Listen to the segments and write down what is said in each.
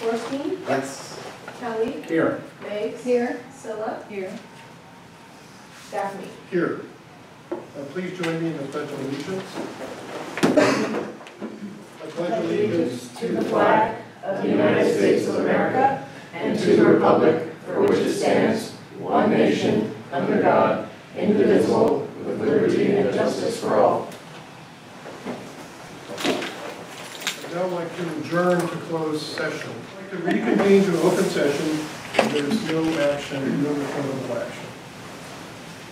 Borstein, Yes. Kelly, Here. Meigs, Here. Scylla, Here. Daphne. Here. Please join me in the Pledge of Allegiance. I pledge allegiance to the flag of the United States of America and to the republic for which it stands, one nation, under God, indivisible, with liberty and justice for all. I'd now like to adjourn to closed session. I'd like to reconvene to open session. There's no action, no reportable action.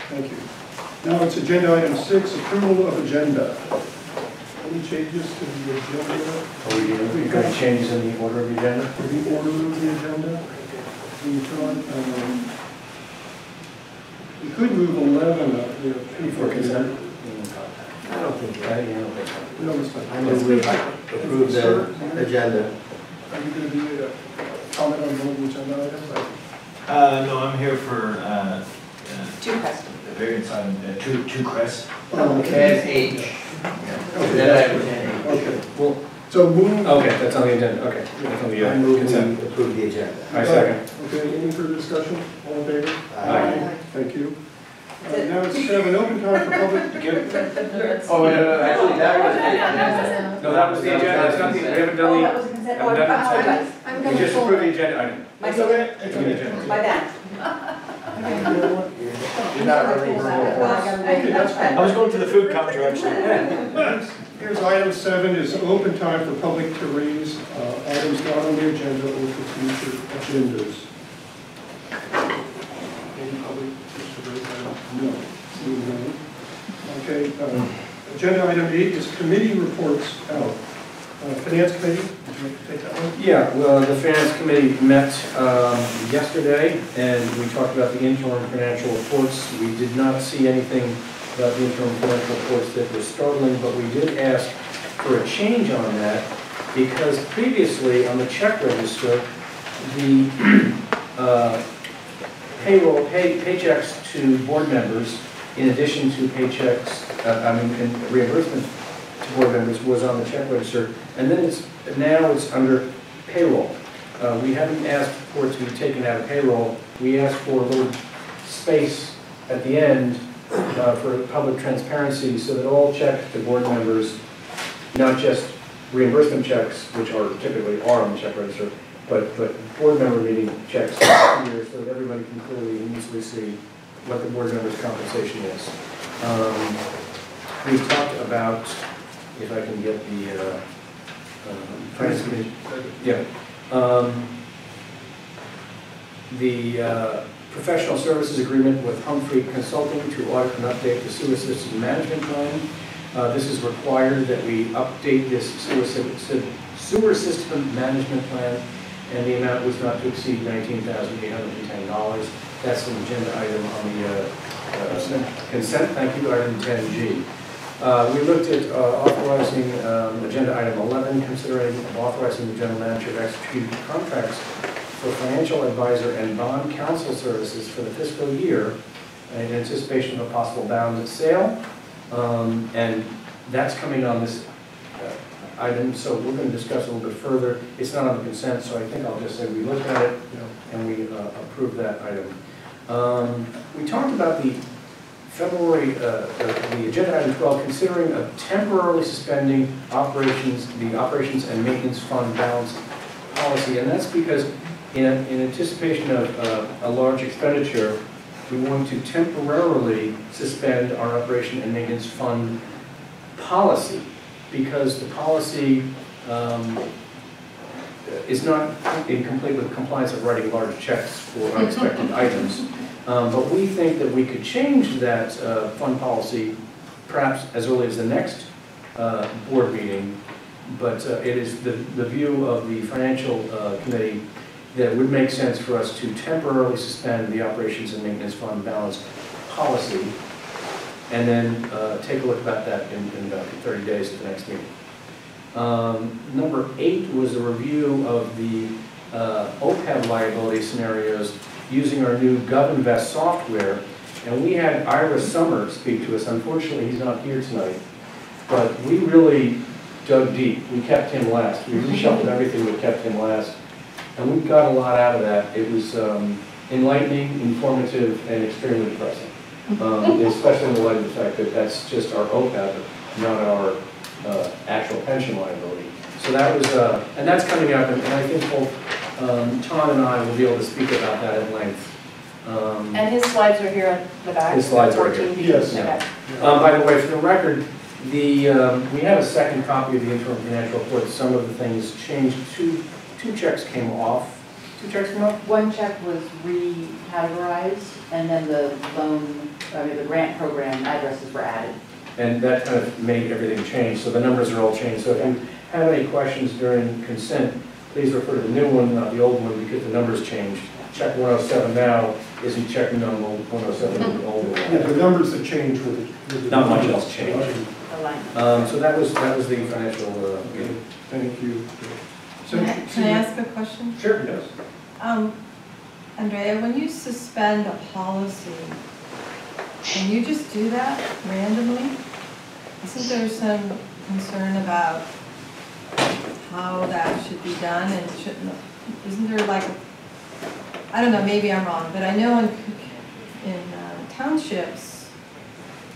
Thank you. Now it's agenda item 6, approval of agenda. Any changes to the agenda? Are we going to change in the order of the agenda? The order of the agenda? We could move 11 up there. For consent? I don't think so. No, it's fine. I move we approve the agenda. Are you going to be comment on one of the agenda items? No, I'm here for Two questions. the variance on two crests. And H. Then item 10H. Okay. Well, So move. okay, that's on the agenda. Okay. That's on I the move consent. we approve the agenda. I second. Okay, any further discussion? All in favor? Aye. Thank you. Now it's an open time for public to give. Oh, no, actually, that was it. No, that was the agenda. It's not the, we haven't done Oh, that the, was a consent. haven't done the consent. I'm We going just to approved the agenda item. My It's okay. It's on the agenda. My bad. You're not really Okay, that's fine. I was going to the food counter actually. Here's item 7, is open time for public to raise items not on the agenda or for future agendas. Any public wish to raise items? No. Seeing none. Okay, agenda item 8 is committee reports out. Finance committee, would you like to take that one? Yeah, well, the finance committee met yesterday, and we talked about the interim financial reports. We did not see anything about the interim financial reports that was startling, but we did ask for a change on that, because previously on the check register, the paychecks to board members, in addition to paychecks, and reimbursement to board members was on the check register, and then now it's under payroll. We haven't asked for it to be taken out of payroll. We asked for a little space at the end for public transparency, so that all checks to board members, not just reimbursement checks, which are typically on the check register, but board member meeting checks here, so that everybody can clearly and easily see what the board member's compensation is. We've talked about, if I can get the finance committee, yeah, the professional services agreement with Humphrey Consulting to audit and update the sewer system management plan. This is required that we update this sewer system management plan, and the amount was not to exceed $19,810. That's an agenda item on the consent. Thank you, item 10G. We looked at authorizing agenda item 11, considering authorizing the general manager to execute contracts for financial advisor and bond counsel services for the fiscal year in anticipation of a possible bond sale. And that's coming on this item, so we're going to discuss a little bit further. It's not on the consent, so I think I'll just say we looked at it and we approved that item. We talked about the February, the agenda item 12, considering of temporarily suspending the operations and maintenance fund balance policy, and that's because in anticipation of a large expenditure, we want to temporarily suspend our operation and maintenance fund policy, because the policy is not complete with compliance of writing large checks for unexpected items. But we think that we could change that fund policy perhaps as early as the next board meeting, but it is the view of the financial committee that it would make sense for us to temporarily suspend the operations and maintenance fund balance policy, and then take a look about that in about 30 days at the next meeting. Number 8 was a review of the OPEB liability scenarios using our new GovInvest software, and we had Ira Summer speak to us. Unfortunately, he's not here tonight, but we really dug deep. We kept him last. We reshuffled everything, but kept him last. And we got a lot out of that. It was enlightening, informative, and extremely depressing. Especially in the light of the fact that that's just our OPEB, not our actual pension liability. So that was, and that's coming up, and I think both Tom and I will be able to speak about that at length. And his slides are here at the back? His slides are here. 14 pages? Yes. Okay. By the way, for the record, we have a second copy of the interim financial report. Some of the things changed. Two checks came off. Two checks came off? One check was recategorized, and then the grant program addresses were added. And that kind of made everything change, so the numbers are all changed. So if you have any questions during consent, please refer to the new one, not the old one, because the numbers changed. Check 107 now isn't check number 107 in the old one. Yeah, the numbers that change with the. Not much else changed. Alignment. So that was the financial meeting. Thank you. Can I ask a question? Sure, yes. Andrea, when you suspend a policy, can you just do that randomly? Isn't there some concern about how that should be done and shouldn't, isn't there like, I don't know, maybe I'm wrong, but I know in townships,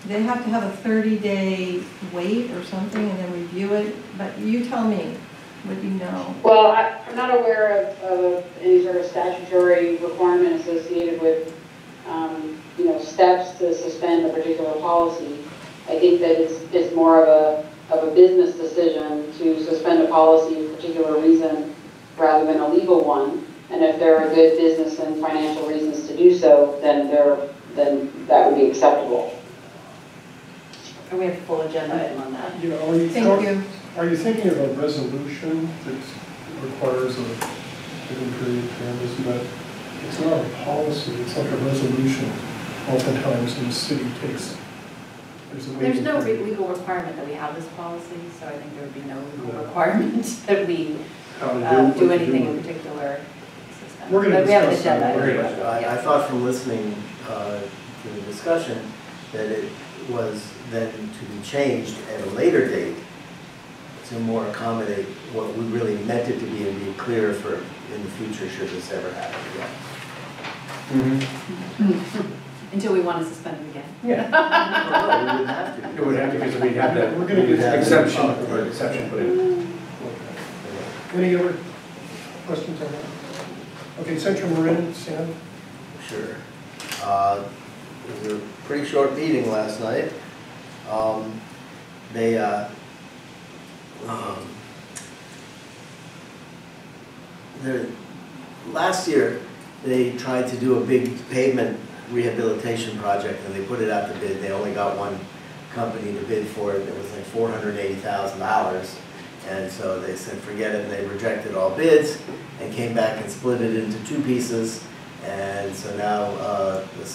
they have to have a 30-day wait or something and then review it, but you tell me what you know. Well, I'm not aware of any sort of statutory requirement associated with, steps to suspend a particular policy. I think that it's more of a business decision to suspend a policy for a particular reason rather than a legal one. And if there are good business and financial reasons to do so, then that would be acceptable. And we have a full agenda item on that. Thank you. Are you thinking of a resolution that requires a given period of time? Isn't that, it's not a policy, it's like a resolution. Oftentimes in the city takes, There's no legal requirement that we have this policy, so I think there would be no legal requirement that we do anything in particular. We're going to But we have an discuss that. agenda. I thought from listening to the discussion that it was then to be changed at a later date to more accommodate what we really meant it to be and be clearer for in the future should this ever happen again. Until we want to suspend it again. Yeah. Well, no, we wouldn't have to. It would have to, because we have that We're going to get exception put in. Any other questions on that? Okay, Central Marin, Sam? Sure. It was a pretty short meeting last night. Last year, they tried to do a big pavement rehabilitation project and they put it out to bid. They only got one company to bid for it. It was like $480,000. And so they said, forget it, and they rejected all bids and came back and split it into two pieces. And so now the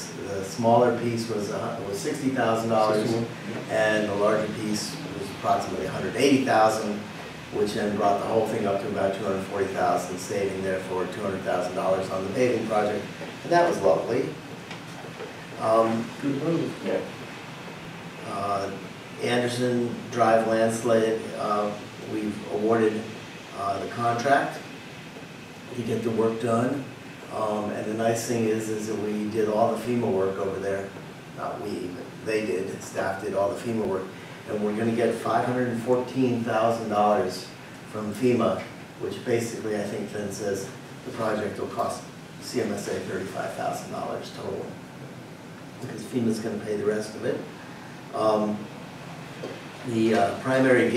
smaller piece was $60,000 and the larger piece was approximately $180,000, which then brought the whole thing up to about $240,000, saving therefore $200,000 on the paving project. And that was lovely. Good move. Yeah. Anderson Drive landslide, we've awarded the contract to get the work done. And the nice thing is that we did all the FEMA work over there. Not we, but they did. Staff did all the FEMA work. And we're going to get $514,000 from FEMA, which basically I think then says the project will cost CMSA $35,000 total, because FEMA's going to pay the rest of it. The primary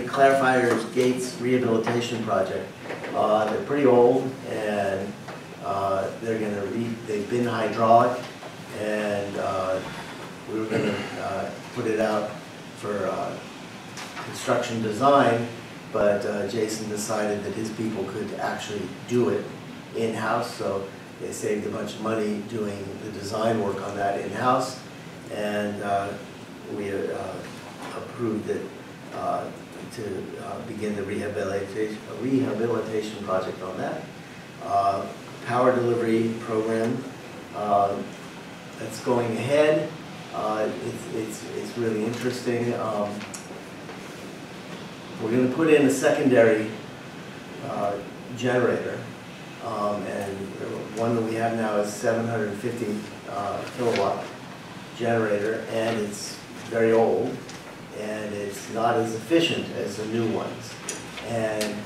clarifiers gates rehabilitation project. They're pretty old, and they've been hydraulic, and we were going to put it out for construction design, but Jason decided that his people could actually do it in-house, so they saved a bunch of money doing the design work on that in-house, and we approved it to begin the rehabilitation project on that. Power delivery program that's going ahead. It's really interesting. We're going to put in a secondary generator. And the one that we have now is 750 kilowatt generator, and it's very old, and it's not as efficient as the new ones. And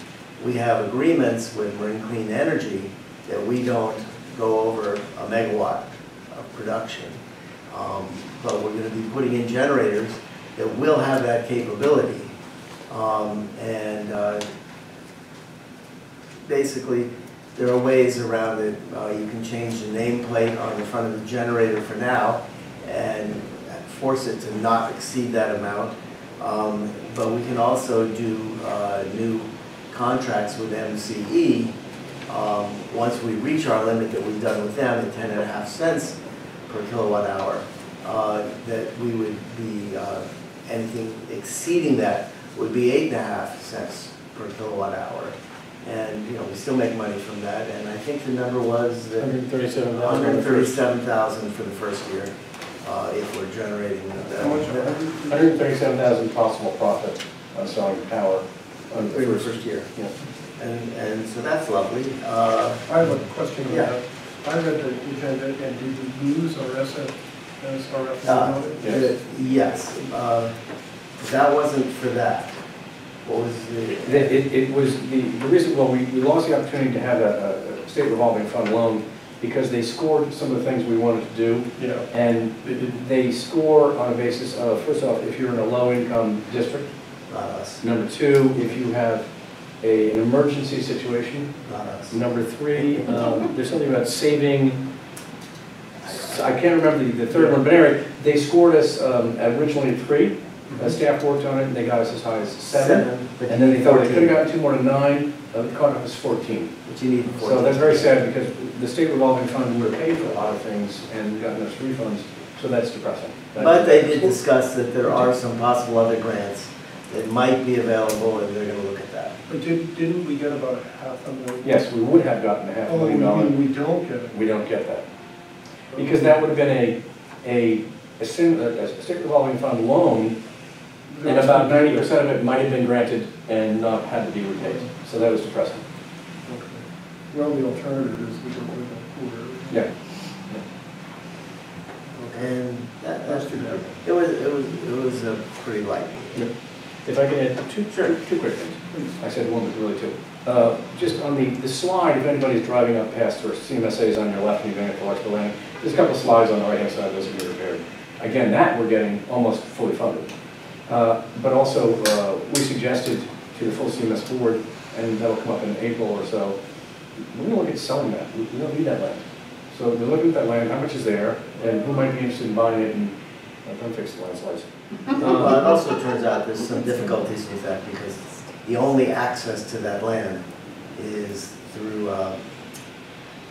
we have agreements with Marin Clean Energy that we don't go over a megawatt of production. But we're going to be putting in generators that will have that capability. Basically, there are ways around it. You can change the nameplate on the front of the generator for now and force it to not exceed that amount. But we can also do new contracts with MCE once we reach our limit that we've done with them at 10.5 cents per kilowatt hour. That we would be, anything exceeding that would be 8.5 cents per kilowatt hour. And, you know, we still make money from that, and I think the number was that 137,000 for the first year, if we're generating that. How much? 137,000 possible profit on selling power on the first year. Yeah. And so that's lovely. I have a question on Yeah. that. I read the agenda, and did we lose our SRF? Yes. That wasn't for that. What was the? It was the reason, well, we lost the opportunity to have a state revolving fund loan because they scored some of the things we wanted to do. Yeah. And they score on a basis of, first off, if you're in a low-income district. Not us. Number two, if you have an emergency situation. Not us. Number three, there's something about saving, I can't remember the third one, but anyway, they scored us originally 3. Staff worked on it, and they got us as high as 7. And then they thought they could have gotten 2 more to 9, it caught up as 14. But you need 14. So that's very sad because the state revolving fund would have paid for a lot of things and gotten us refunds, so that's depressing. But they did discuss that there are some possible other grants that might be available, and they're going to look at that. But didn't we get about $500,000? Yes, we would have gotten a $500,000. We don't get it? We don't get that. Because that would have been a state revolving fund loan, and about 90% of it might have been granted and not had to be repaid. So that was depressing. Okay. Well, the alternative is we don't live in poor. Yeah. And That's too bad. it was a pretty light. Yeah. If I can add two quick things. I said one, but really two. Just on the slide, if anybody's driving up past or CMSA is on your left and you're going to electrical landing, there's a couple of slides on the right-hand side, those can be repaired. Again, that we're getting almost fully funded. But also, we suggested to the full CMS board, and that'll come up in April or so, we're going to look at selling that. We don't need that land. So we're looking at that land, how much is there, and who might be interested in buying it, and don't fix the landslides. Well, it also turns out there's some difficulties with that because the only access to that land is through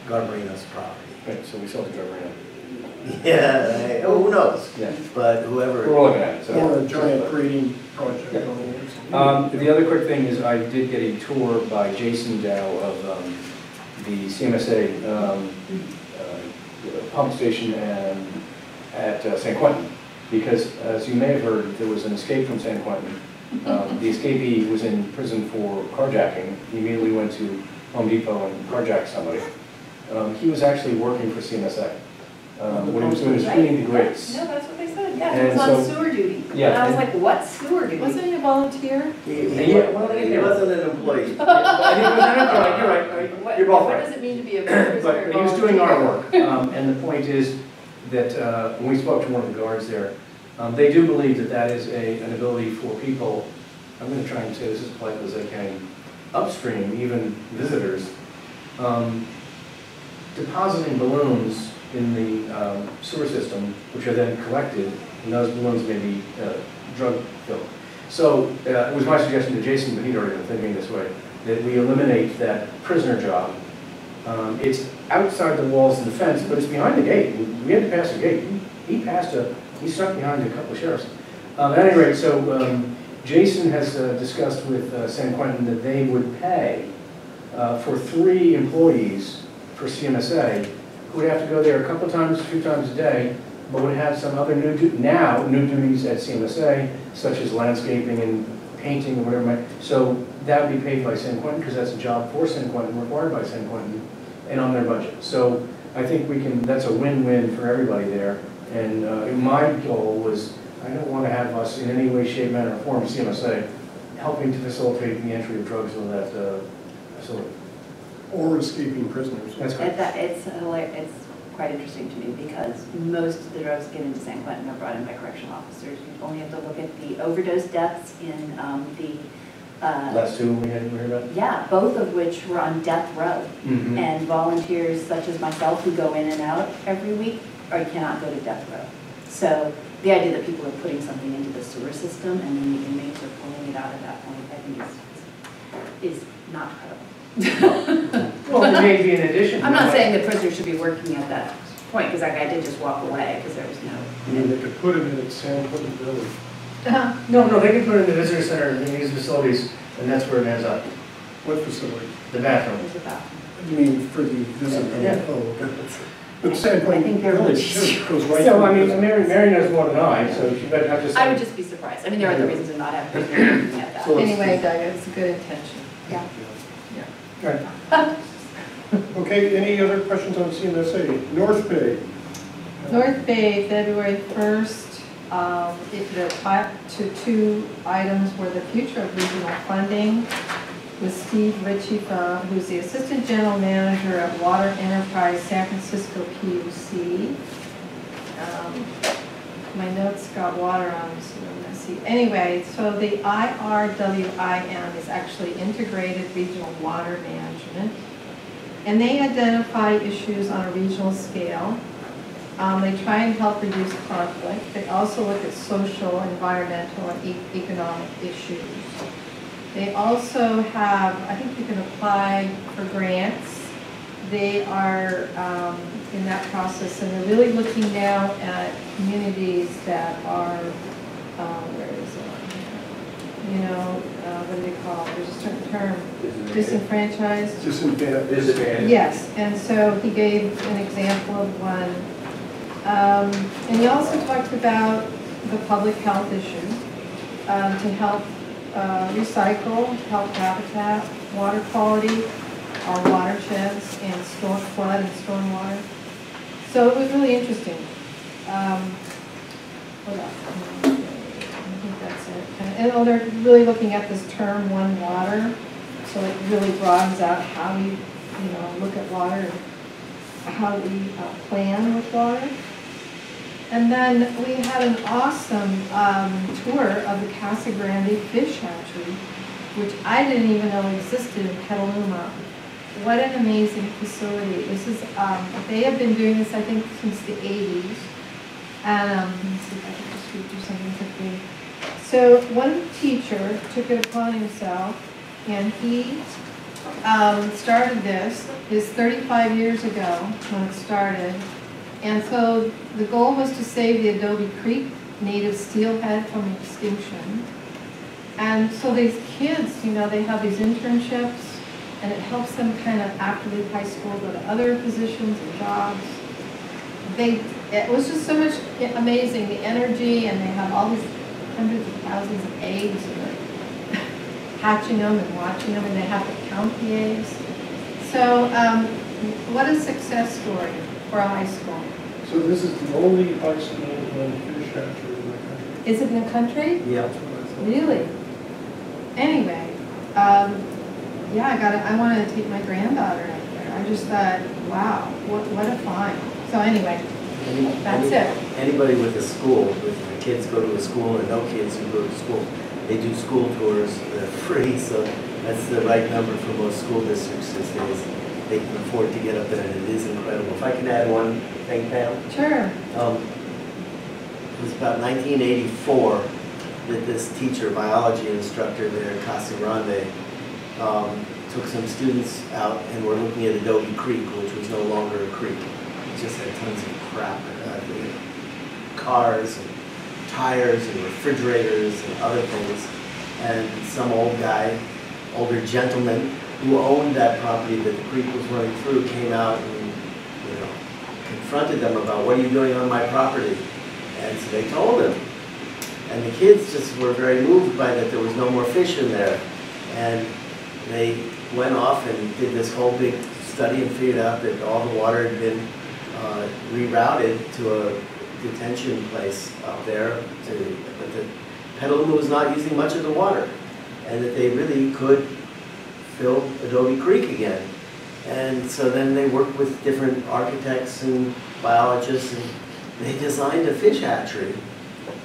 Garbarino's property. Right, so we sold to Garbarino. Yeah, who knows? Yeah. But whoever. We're looking at it. So. Or a giant grading project. Yeah. The other quick thing is I did get a tour by Jason Dow of the CMSA pump station at San Quentin. Because as you may have heard, there was an escape from San Quentin. The escapee was in prison for carjacking. He immediately went to Home Depot and carjacked somebody. He was actually working for CMSA. What he was doing was cleaning the grates. No, that's what they said, yeah, And he was on so- sewer duty. Yeah, And I was and- like, what sewer duty? Wasn't he a volunteer? Yeah, well, He wasn't an employee. You're right. What- You're both What right. does it mean to be a prisoner? But he was doing our work, and the point is that when we spoke to one of the guards there, they do believe that that is an ability for people, I'm going to try and say this as politely as I can, upstream, even visitors, depositing balloons in the sewer system, which are then collected, and those balloons may be drug-filled. So it was my suggestion to Jason, but he'd already been thinking this way, that we eliminate that prisoner job. It's outside the walls of the fence, but it's behind the gate. We had to pass a gate. He stuck behind a couple of sheriffs. At any rate, so Jason has discussed with San Quentin that they would pay for 3 employees for CMSA who would have to go there a couple of times, a few times a day, but would have some other new duties at CMSA, such as landscaping and painting or whatever. So that would be paid by San Quentin, because that's a job for San Quentin, required by San Quentin, and on their budget. So I think we can, that's a win-win for everybody there. And my goal was, I don't want to have us in any way, shape, manner, or form, CMSA, helping to facilitate the entry of drugs into that facility. Or escaping prisoners. That's correct. It's quite interesting to me because most of the drugs that get into San Quentin are brought in by correctional officers. You only have to look at the overdose deaths in the Last two we had heard about? yeah, both of which were on death row. Mm-hmm. And volunteers such as myself who go in and out every week or cannot go to death row. So the idea that people are putting something into the sewer system and then the inmates are pulling it out at that point, I think is not credible. Well, it may be in addition. I'm not saying that prisoners should be working at that point, because that guy did just walk away because there was no. I mean, they could put him in at San Quentin Village. No, they can put it in the visitor center and these facilities, and that's where it ends up, What facility? the bathroom. There's a bathroom. You mean for the visitor? Yeah. Oh, okay. But San I Quentin think they're Village much- too, goes right. So, I through mean, the- Mary knows more than I, so she better have to say. I would just be surprised. I mean, there are other reasons to not have prisoners working at that. So it's- Anyway, Doug, it's a good intention. Yeah. Right. Okay, any other questions on CMSA? North Bay. North Bay, February 1st, the top two items were the future of regional funding with Steve Ritchie, who's the Assistant General Manager of Water Enterprise San Francisco PUC. My notes got water on them, so I'm gonna see. Anyway, so the IRWIM is actually Integrated Regional Water Management. And they identify issues on a regional scale. They try and help reduce conflict. They also look at social, environmental, and economic issues. They also have, I think you can apply for grants. They are in that process, and they're really looking now at communities that are, where is it on here? You know, what do they call it? There's a certain term, disenfranchised. Disadvantage. Yes, and so he gave an example of one. And he also talked about the public health issue to help recycle, help habitat, water quality, our watersheds, and storm flood and stormwater. So it was really interesting. What else? I think that's it. And they're really looking at this term, one water. So it really broadens out how we, look at water and how we plan with water. And then we had an awesome tour of the Casa Grande Fish Hatchery, which I didn't even know existed in Petaluma. What an amazing facility. This is, they have been doing this, I think, since the 80s. And let me see if I can just read through something quickly. So one teacher took it upon himself, and he started this 35 years ago when it started. And so the goal was to save the Adobe Creek native steelhead from extinction. And so these kids, they have these internships, and it helps them kind of after leave high school go to other positions and jobs. It was just so much amazing, the energy, and they have all these hundreds of thousands of eggs, and they're hatching them and watching them, and they have to count the eggs. So what a success story for a high school. So this is the only high school fish hatchery in the country? Is it in the country? Yeah. Really? Anyway, yeah, I wanted to take my granddaughter up there. I just thought, wow, what a find. So anyway, that's it. Anybody with a school, if the kids go to a school and no kids who go to school, they do school tours, they're free, so that's the right number for most school districts these days. They can afford to get up there, and it is incredible. If I can add one thing, Pam. Sure. It was about 1984 that this teacher, biology instructor there at Casa Grande, took some students out and were looking at Adobe Creek, which was no longer a creek. It just had tons of crap, cars and tires and refrigerators and other things. And some old guy, older gentleman, who owned that property that the creek was running through, came out and confronted them about, what are you doing on my property? And so they told him. And the kids just were very moved by that there was no more fish in there. And they went off and did this whole big study and figured out that all the water had been rerouted to a detention place up there, but that Petaluma was not using much of the water, and that they really could fill Adobe Creek again. And so then they worked with different architects and biologists, and they designed a fish hatchery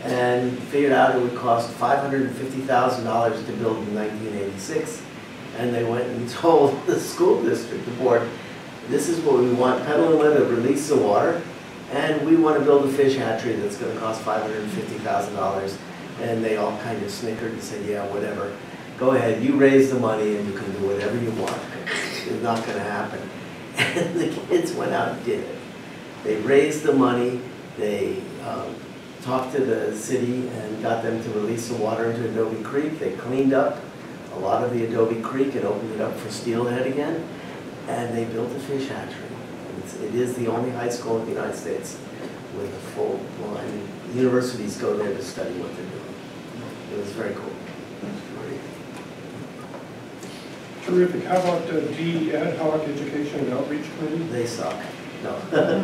and figured out it would cost $550,000 to build in 1986. And they went and told the school district, the board, this is what we want Petaluma to release the water, and we want to build a fish hatchery that's going to cost $550,000. And they all kind of snickered and said, yeah, whatever. Go ahead, you raise the money and you can do whatever you want. It's not going to happen. And the kids went out and did it. They raised the money, they talked to the city and got them to release the water into Adobe Creek. They cleaned up a lot of the Adobe Creek and opened it up for steelhead again. And they built a fish hatchery. It is the only high school in the United States with a full, well, I mean, universities go there to study what they're doing. It was very cool. Terrific. How about the ad hoc education and outreach committee? They suck. No. Dan,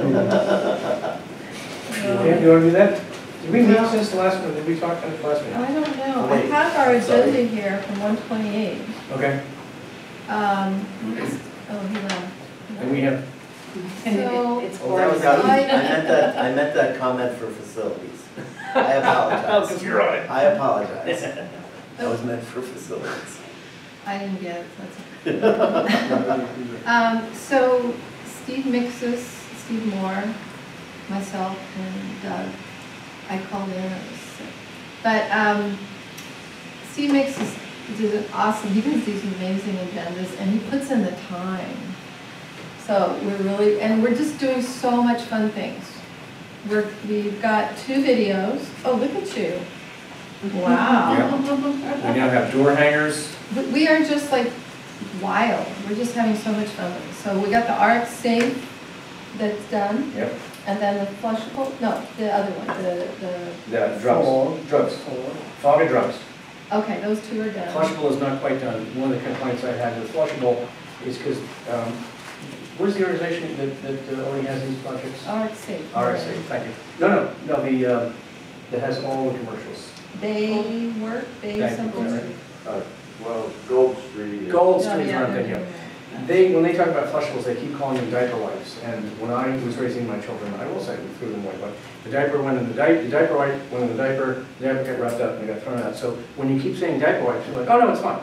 you want to do that? Did we meet since the last one? Did we talk on the last meeting? I don't know. I Wait, have our sorry. agenda here from 128. Okay. Oh, he left. And we have, And So- it's Oh, that was gorgeous. I meant that comment for facilities. I apologize. because you're right. I apologize. That was meant for facilities. I didn't get it, that's okay. So Steve Mixus, Steve Moore, myself, and Doug, I called in, I was sick. But Steve Mixus did an awesome, he does these amazing agendas, and he puts in the time. So we're really, and we're just doing so much fun things. We've got 2 videos. Oh, look at you. Wow. we now have door hangers. We are just like wild. We're just having so much fun with it. So we got the RX Safe that's done, Yep. and then the flushable, no, the other one, The drugs. Fog and drugs. okay, those 2 are done. Flushable is not quite done. One of the complaints I had with flushable is because, where's the organization that already has these projects? RX Safe. RSA, thank you. No, that has all the commercials. They work, they Thank you, something. is that right? Well, Gold Street. Gold No, Street is yeah, what I'm they're thinking doing of. They, when they talk about flushables, they keep calling them diaper wipes. And when I was raising my children, I will say we threw them away, but the diaper went in the diaper wipe went in the diaper got wrapped up and they got thrown out. So when you keep saying diaper wipes, you're like, oh no, it's fine.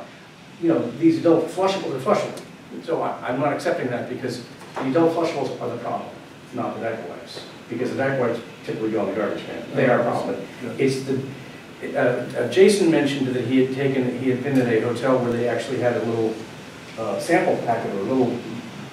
You know, these adult flushables are flushable. So I'm not accepting that because the adult flushables are the problem, not the diaper wipes. Because the diaper wipes typically go in the garbage can. They are a problem. But it's the, Jason mentioned that he had been at a hotel where they actually had a little sample packet or a little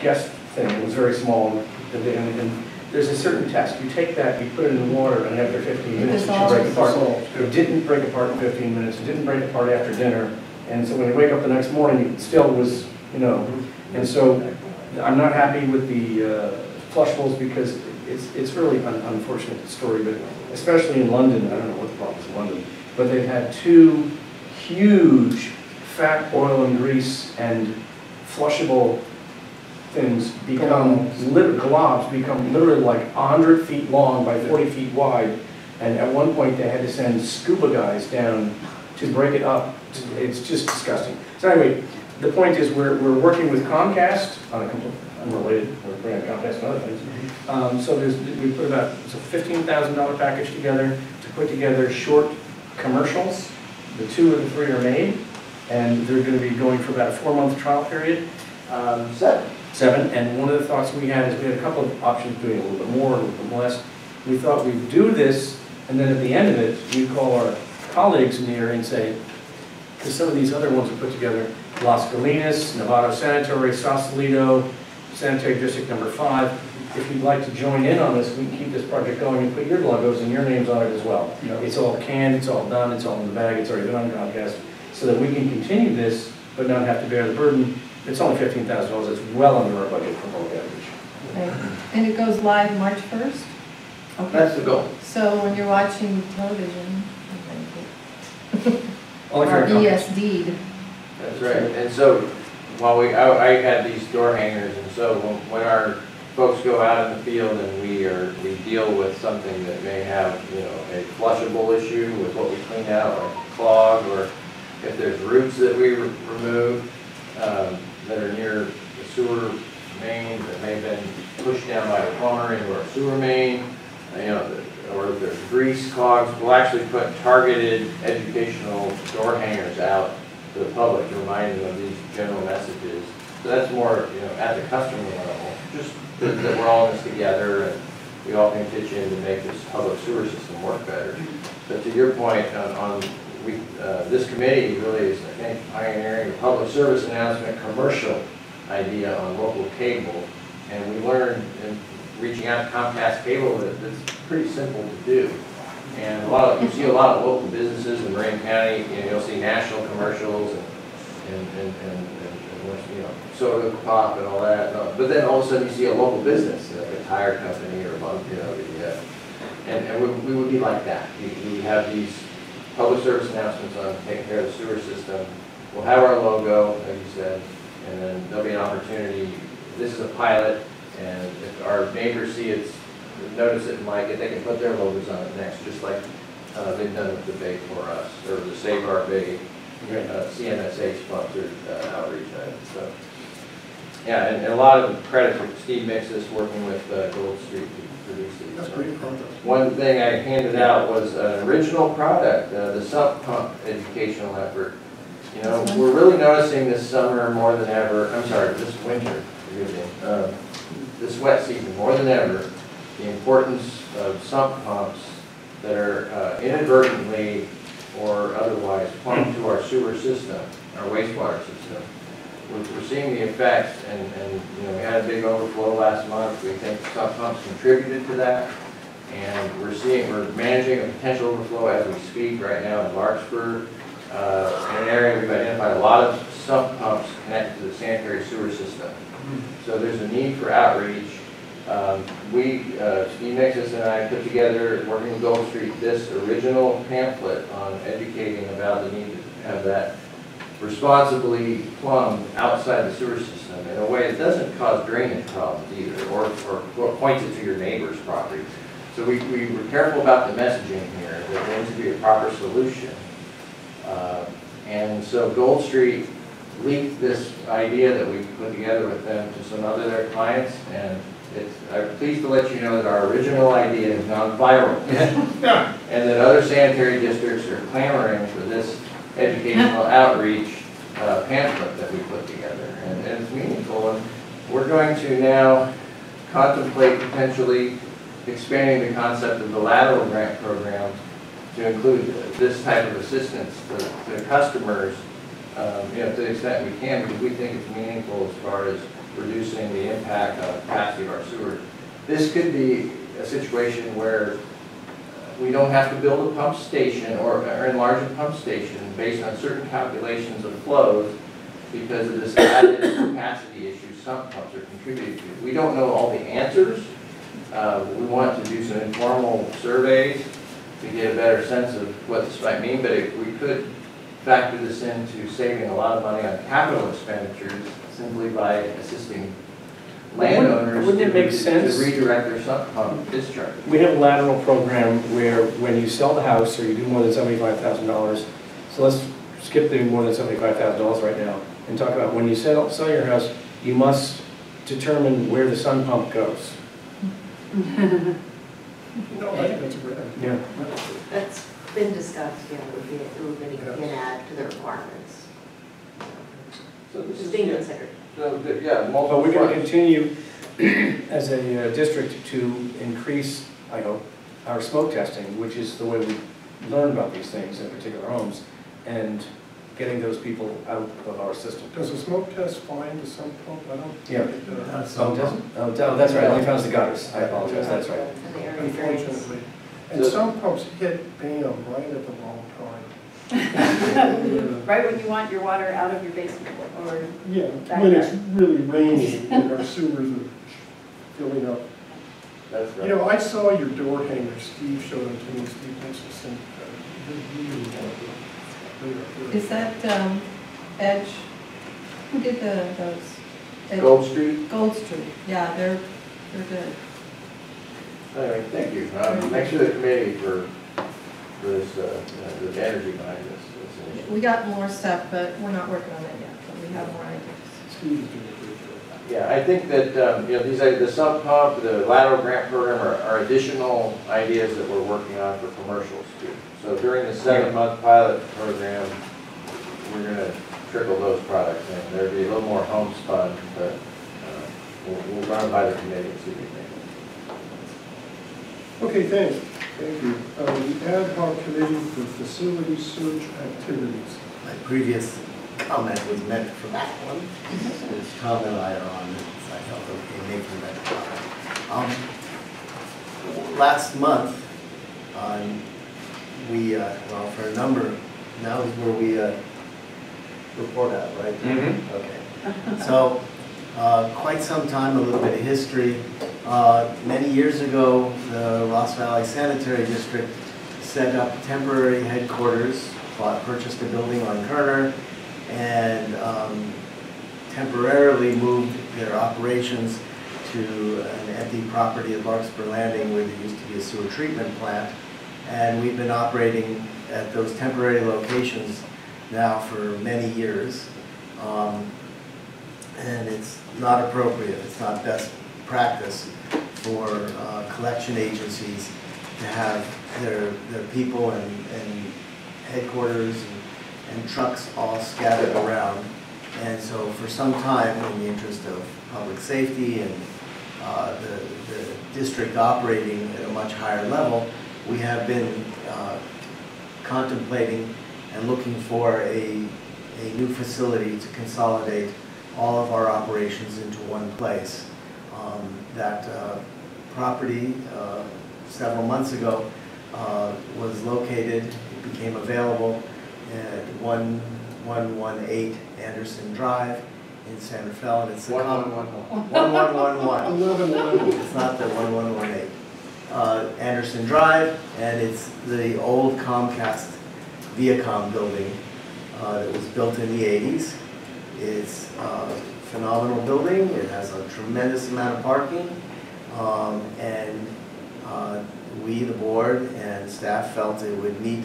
guest thing. It was very small, and there's a certain test. You take that, you put it in the water, and after 15 minutes, it should break apart. It didn't break apart in 15 minutes. It didn't break apart after dinner. And so when you wake up the next morning, it still was, you know. And so I'm not happy with the flushables because it's really an unfortunate story, but especially in London, I don't know what the problem is in London, but they've had 2 huge fat, oil, and grease and flushable things become, globs become literally like 100 feet long by 40 feet wide, and at one point they had to send scuba guys down to break it up. It's just disgusting. So anyway, the point is we're working with Comcast on a complete unrelated, we're bringing Comcast and other things. So we put about a $15,000 package together to put together short commercials. The 2 of the 3 are made, and they're going to be going for about a 4-month trial period. 7. And one of the thoughts we had is we had a couple of options doing a little bit more, a little bit less. We thought we'd do this, and then at the end of it, we'd call our colleagues in the area and say, because some of these other ones are put together, Las Colinas, Novato Sanitary, Sausalito, Sanitary District number 5. If you'd like to join in on this, we can keep this project going and put your logos and your names on it as well. Yeah. It's all canned, it's all done, it's all in the bag, it's already been on Comcast, so that we can continue this, but not have to bear the burden. It's only $15,000, it's well under our budget for public outreach. Right. And it goes live March 1st? Okay. That's the goal. So when you're watching television, Only or for Comcast. ESD'd, That's right. And so while I had these door hangers, and so when our folks go out in the field and we deal with something that may have, a flushable issue with what we clean out, like clog, or if there's roots that we remove that are near the sewer main that may have been pushed down by a plumber into our sewer main, or if there's grease clogs, we'll actually put targeted educational door hangers out to the public to remind them of these general messages. So that's more, at the customer level, just that we're all in this together and we all can pitch in to make this public sewer system work better. But to your point this committee really is, I think, pioneering a public service announcement commercial idea on local cable. And we learned in reaching out to Comcast Cable that it's pretty simple to do. And you see a lot of local businesses in Marin County, you'll see national commercials and soda pop and all that. But then all of a sudden you see a local business, like a tire company or and we would be like that. We have these public service announcements on taking care of the sewer system. We'll have our logo, like you said, and then there'll be an opportunity. This is a pilot, and if our neighbors see it, notice it and like it, they can put their logos on it next, just like they've done with the Bay for us, or the Save Our Bay CMSA sponsored outreach item. So, yeah, and a lot of credit for Steve Mixis working with Gold Street to produce these. That's great progress. One thing I handed out was an original product, the sump pump educational effort. We're really noticing this summer more than ever, this winter, forgive me, this wet season more than ever, the importance of sump pumps that are inadvertently or otherwise pumped to our sewer system, our wastewater system. We're seeing the effects, and we had a big overflow last month. We think sump pumps contributed to that, and we're managing a potential overflow as we speak right now in Larkspur. In an area we've identified a lot of sump pumps connected to the sanitary sewer system. So there's a need for outreach. Steve Mixis and I put together, working with Gold Street, this original pamphlet on educating about the need to have that responsibly plumbed outside the sewer system in a way that doesn't cause drainage problems either, or points it to your neighbor's property. So we were careful about the messaging here, that there needs to be a proper solution. And so Gold Street leaked this idea that we put together with them to some other their clients, and I'm pleased to let you know that our original idea has gone viral. And that other sanitary districts are clamoring for this educational outreach pamphlet that we put together. And it's meaningful. And we're going to now contemplate potentially expanding the concept of the lateral grant program to include this type of assistance to customers, to the extent we can, because we think it's meaningful as far as reducing the impact on the capacity of our sewers. This could be a situation where we don't have to build a pump station or enlarge a pump station based on certain calculations of flows because of this added capacity issue sump pumps are contributing to. We don't know all the answers. We want to do some informal surveys to get a better sense of what this might mean, but we could factor this into saving a lot of money on capital expenditures simply by assisting landowners Wouldn't it make sense to redirect their sump pump discharge. We have a lateral program where when you sell the house or you do more than $75,000, so let's skip the more than $75,000 right now and talk about when you sell your house, you must determine where the sun pump goes. No, I think that's a great idea. Yeah. That's been discussed, it would be an add to the requirements. So this It's is being considered. So, yeah, multiple But we're going to fronts. continue as a district to increase, I hope, our smoke testing, which is the way we learn about these things in particular homes, and getting those people out of our system. Does a smoke test find the sump pump? I don't Yeah. think it does. Smoke test? Oh, that's right, only found the gutters. I apologize, that's right. And the area drains. Unfortunately. And So- some pumps hit BAM right at the wrong time. Right when you want your water out of your basement or Yeah, back when it's there. really rainy and our sewers are filling up. That's right. You know, I saw your door hanger, Steve showed them to me, Steve Mixis, and they're really wonderful. They are good. Is that Edge, who did those? Edge- Gold Street? Gold Street, yeah, they're good. Anyway, thank you. Thanks to the committee for this, the energy behind this. We got more stuff, but we're not working on it yet, but we have more ideas. Steve is doing a great job. Yeah, I think that, you know, these, the sub pump, the lateral grant program are additional ideas that we're working on for commercials too. So during the 7-month pilot program, we're gonna trickle those products in. There'll be a little more homespun, but we'll run by the committee and see what we think. Okay, thanks. Thank you. The ad hoc committee for facility search activities. My previous comment was meant for that one, which Tom and I are on, so I felt okay making that comment. Last month, we, well, for a number, now is where we report out, right? Mm-hmm. Okay. So, quite some time, a little bit of history. Many years ago, the Ross Valley Sanitary District set up temporary headquarters, purchased a building on Kerner, and temporarily moved their operations to an empty property at Larkspur Landing where there used to be a sewer treatment plant. And we've been operating at those temporary locations now for many years. And it's not appropriate, it's not best practice for collection agencies to have their people and headquarters and trucks all scattered around. And so for some time, in the interest of public safety and the district operating at a much higher level, we have been contemplating and looking for a new facility to consolidate all of our operations into one place. That property several months ago was located, it became available at 1118 Anderson Drive in Santa Fe, and it's the 1111. 1111. It's not the 1118. Anderson Drive, and it's the old Comcast Viacom building that was built in the 80s. It's a phenomenal building. It has a tremendous amount of parking, and we, the board and staff, felt it would meet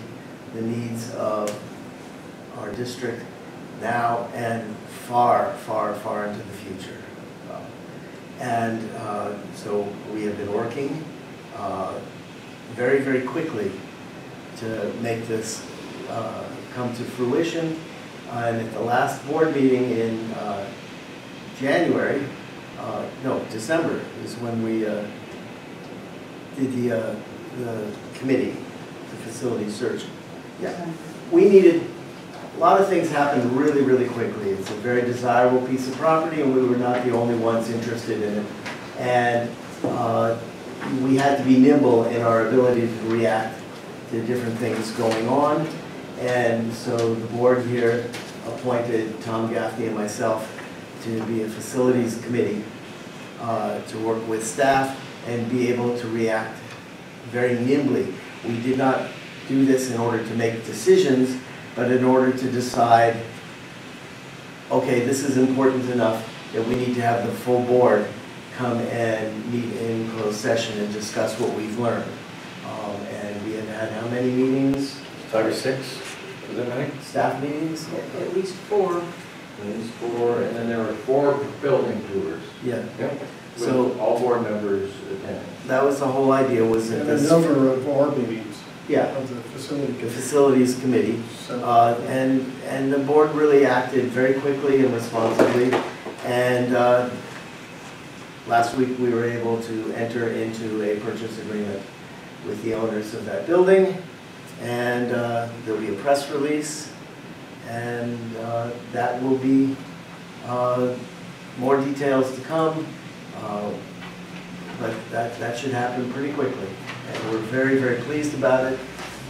the needs of our district now and far, far, far into the future. And so we have been working very, very quickly to make this come to fruition. And at the last board meeting in December is when we did the committee, the facility search. Yeah, we needed, a lot of things happened really, really quickly. It's a very desirable piece of property, and we were not the only ones interested in it. And we had to be nimble in our ability to react to different things going on. And so the board here appointed Tom Gaffney and myself to be a facilities committee to work with staff and be able to react very nimbly. We did not do this in order to make decisions, but in order to decide, okay, this is important enough that we need to have the full board come and meet in closed session and discuss what we've learned. And we have had how many meetings? 5 or 6, was that many? Staff meetings? At least 4. At least 4, and then there were 4 building tours. Yeah. Yep. So With all board members attending. that was the whole idea, was that And a this, number of our meetings yeah, of the facility the committee. facilities committee. So, And the board really acted very quickly and responsibly. And last week we were able to enter into a purchase agreement with the owners of that building. And there'll be a press release, and that will be more details to come. But that should happen pretty quickly. And we're very, very pleased about it.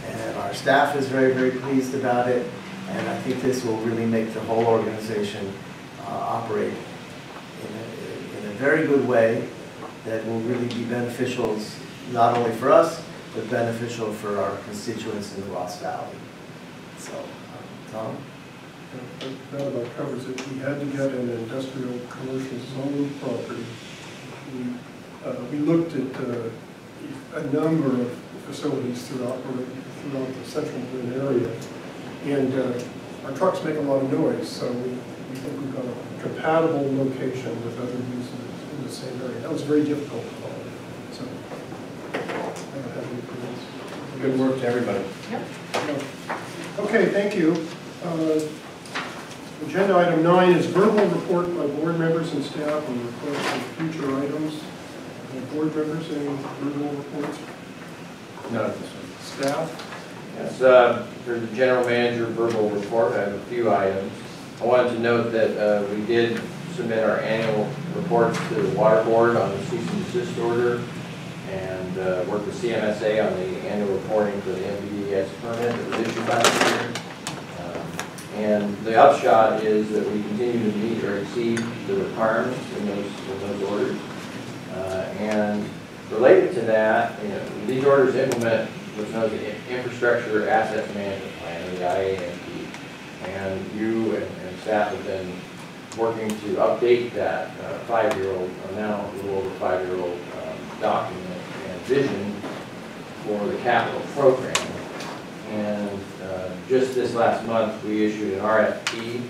And our staff is very, very pleased about it. And I think this will really make the whole organization operate in a very good way that will really be beneficial, not only for us, but beneficial for our constituents in the Ross Valley. So, Tom? That about covers it. We had to get an industrial commercial zone property. We looked at a number of facilities throughout the central Marin area, and our trucks make a lot of noise, so we think we've got a compatible location with other uses in the same area. That was very difficult to find, so I don't have any problems. Good work to everybody. Okay, thank you. Agenda item 9 is verbal report by board members and staff on requests for future items. Board members, any verbal reports? None of this one. Staff? Yes, for the general manager verbal report, I have a few items. I wanted to note that we did submit our annual reports to the water board on the cease and desist order, and worked with CMSA on the annual reporting for the MVDS permit that was issued last year. And the upshot is that we continue to meet or exceed the requirements in those orders. And related to that, these orders implement what's known as the Infrastructure Asset Management Plan, or the IAMP. And you and staff have been working to update that 5-year-old, now a little over 5-year-old document and vision for the capital program. And just this last month, we issued an RFP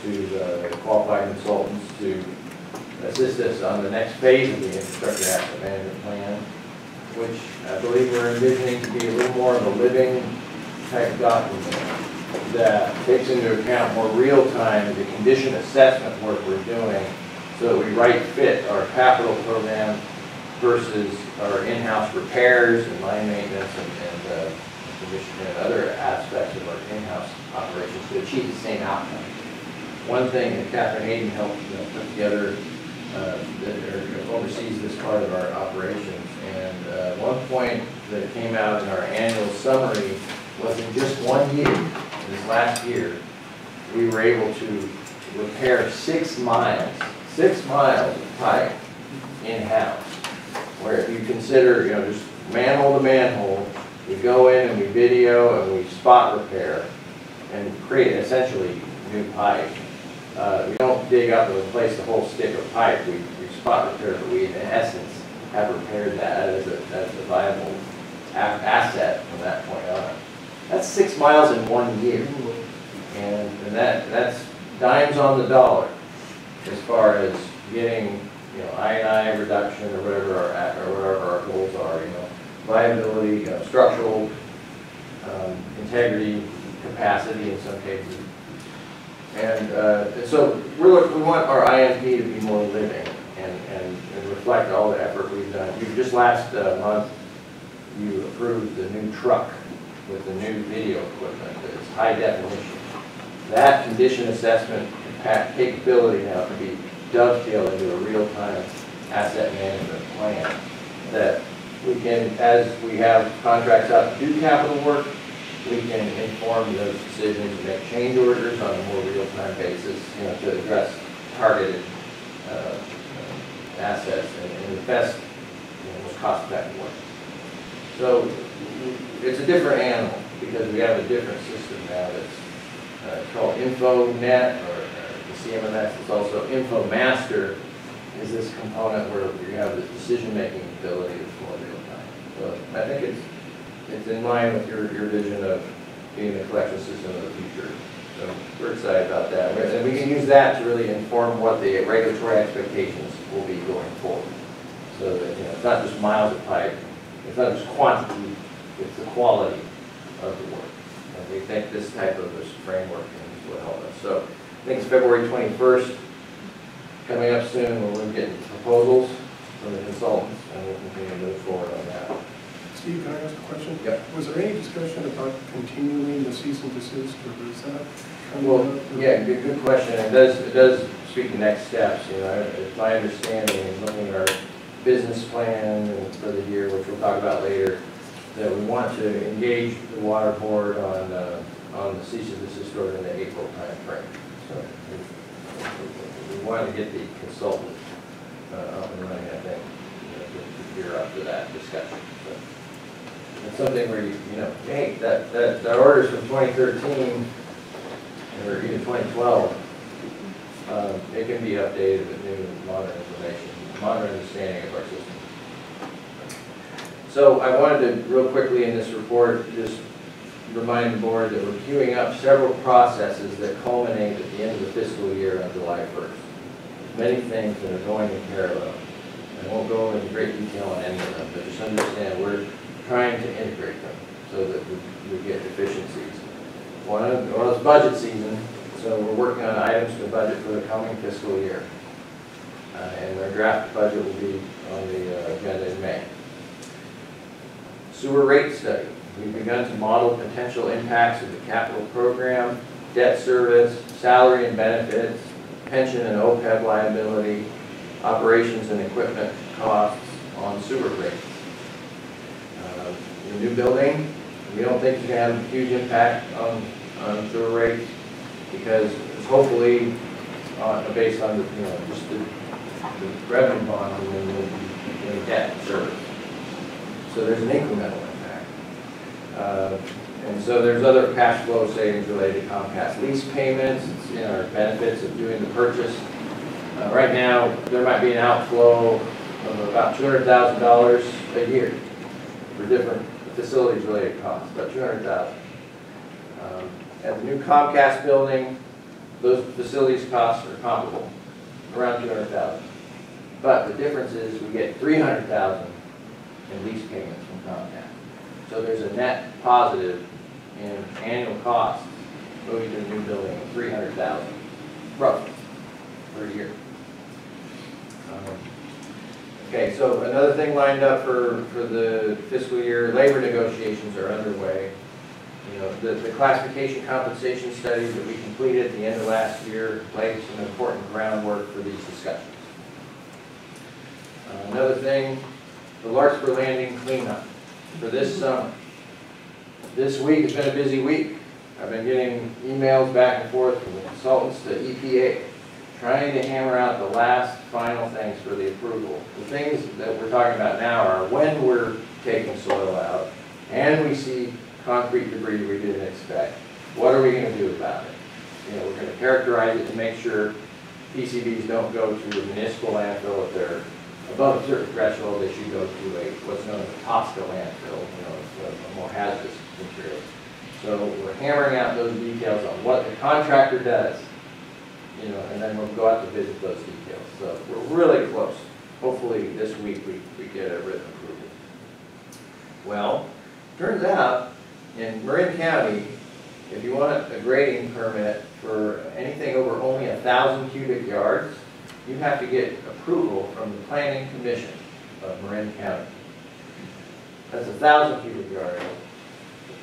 to qualified consultants to assist us on the next phase of the Infrastructure Asset Management Plan, which I believe we're envisioning to be a little more of a living type document that takes into account more real-time the condition assessment work we're doing so that we right fit our capital program versus our in-house repairs and line maintenance and other aspects of our in-house operations to achieve the same outcome. One thing that Catherine Hayden helped put together that oversees this part of our operations, and one point that came out in our annual summary was in just 1 year, this last year, we were able to repair 6 miles of pipe in-house. Where if you consider, just manhole to manhole, we go in and we video and we spot repair and create essentially new pipe. We don't dig up and replace the whole stick of pipe. We spot repair, but we in essence have repaired that as a viable asset from that point on. That's 6 miles in 1 year, and that's dimes on the dollar as far as getting I&I reduction or whatever our goals are. Viability, structural integrity, capacity in some cases. And so we want our IMP to be more living and reflect all the effort we've done. Just last month, you approved the new truck with the new video equipment that's high definition. That condition assessment capability now can be dovetailed into a real-time asset management plan that we can, as we have contracts out to do capital work, we can inform those decisions and make change orders on a more real-time basis, to address targeted assets in the best, most cost-effective way. So it's a different animal because we have a different system now that's called InfoNet or the CMMS. It's also InfoMaster is this component where you have the decision-making ability that's more real-time. So I think it's in line with your vision of being the collection system of the future. So we're excited about that. And we can use that to really inform what the regulatory expectations will be going forward. So that it's not just miles of pipe, it's not just quantity, it's the quality of the work. And we think this type of this framework will help us. So I think it's February 21st, coming up soon, we'll get proposals from the consultants, and we'll continue to move forward on that. Steve, can I ask a question? Yep. Was there any discussion about continuing the cease and desist, or is that coming Well, up? yeah, good question. It does speak to next steps. It's my understanding, and looking at our business plan for the year, which we'll talk about later, that we want to engage the water board on the cease and desist order in the April time frame. So we wanted to get the consultant up and running, I think, to gear up to that discussion. So it's something where hey, that order's from 2013, or even 2012, it can be updated with new modern information, modern understanding of our system. So I wanted to, real quickly in this report, just remind the board that we're queuing up several processes that culminate at the end of the fiscal year on July 1st. Many things that are going in parallel. I won't go into great detail on any of them, but just understand we're trying to integrate them so that we get efficiencies. One is budget season, so we're working on items to budget for the coming fiscal year. And our draft budget will be on the agenda in May. Sewer rate study. We've begun to model potential impacts of the capital program, debt service, salary and benefits, pension and OPEB liability, operations and equipment costs on sewer rates. The new building, we don't think it's going to have a huge impact on sewer rates because it's hopefully based on the, just the revenue bonds and then the debt service. So there's an incremental impact. And so there's other cash flow savings related to Comcast lease payments, it's in our benefits of doing the purchase. Right now, there might be an outflow of about $200,000 a year for different facilities related costs, about $200,000. At the new Comcast building, those facilities costs are comparable, around $200,000. But the difference is we get $300,000 in lease payments from Comcast. So there's a net positive in annual costs moving to a new building of $300,000, roughly, per year. Okay, so another thing lined up for the fiscal year, labor negotiations are underway. The classification compensation study that we completed at the end of last year laid some important groundwork for these discussions. Another thing, the Larkspur Landing cleanup for this summer. This week has been a busy week. I've been getting emails back and forth from the consultants to EPA, trying to hammer out the last final things for the approval. The things that we're talking about now are when we're taking soil out and we see concrete debris we didn't expect. What are we going to do about it? We're going to characterize it to make sure PCBs don't go to a municipal landfill. If they're above a certain threshold, they should go to what's known as a TSCA landfill, a more hazardous material. So we're hammering out those details on what the contractor does, and then we'll go out to visit those details. So we're really close. Hopefully this week we get a written approval. Well, turns out in Marin County, if you want a grading permit for anything over only 1,000 cubic yards, you have to get approval from the Planning Commission of Marin County. That's 1,000 cubic yards.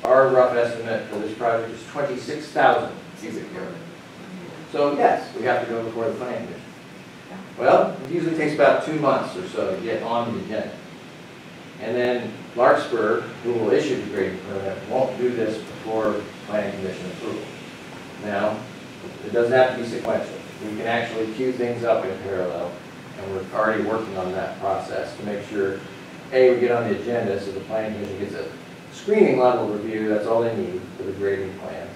Our rough estimate for this project is 26,000 cubic yards. So yes, we have to go before the Planning Commission. Well, it usually takes about 2 months or so to get on the agenda. And then Larkspur, who will issue the grading permit, won't do this before Planning Commission approval. Now, it doesn't have to be sequential. We can actually queue things up in parallel, and we're already working on that process to make sure, A, we get on the agenda so the Planning Commission gets a screening level review, that's all they need for the grading plan,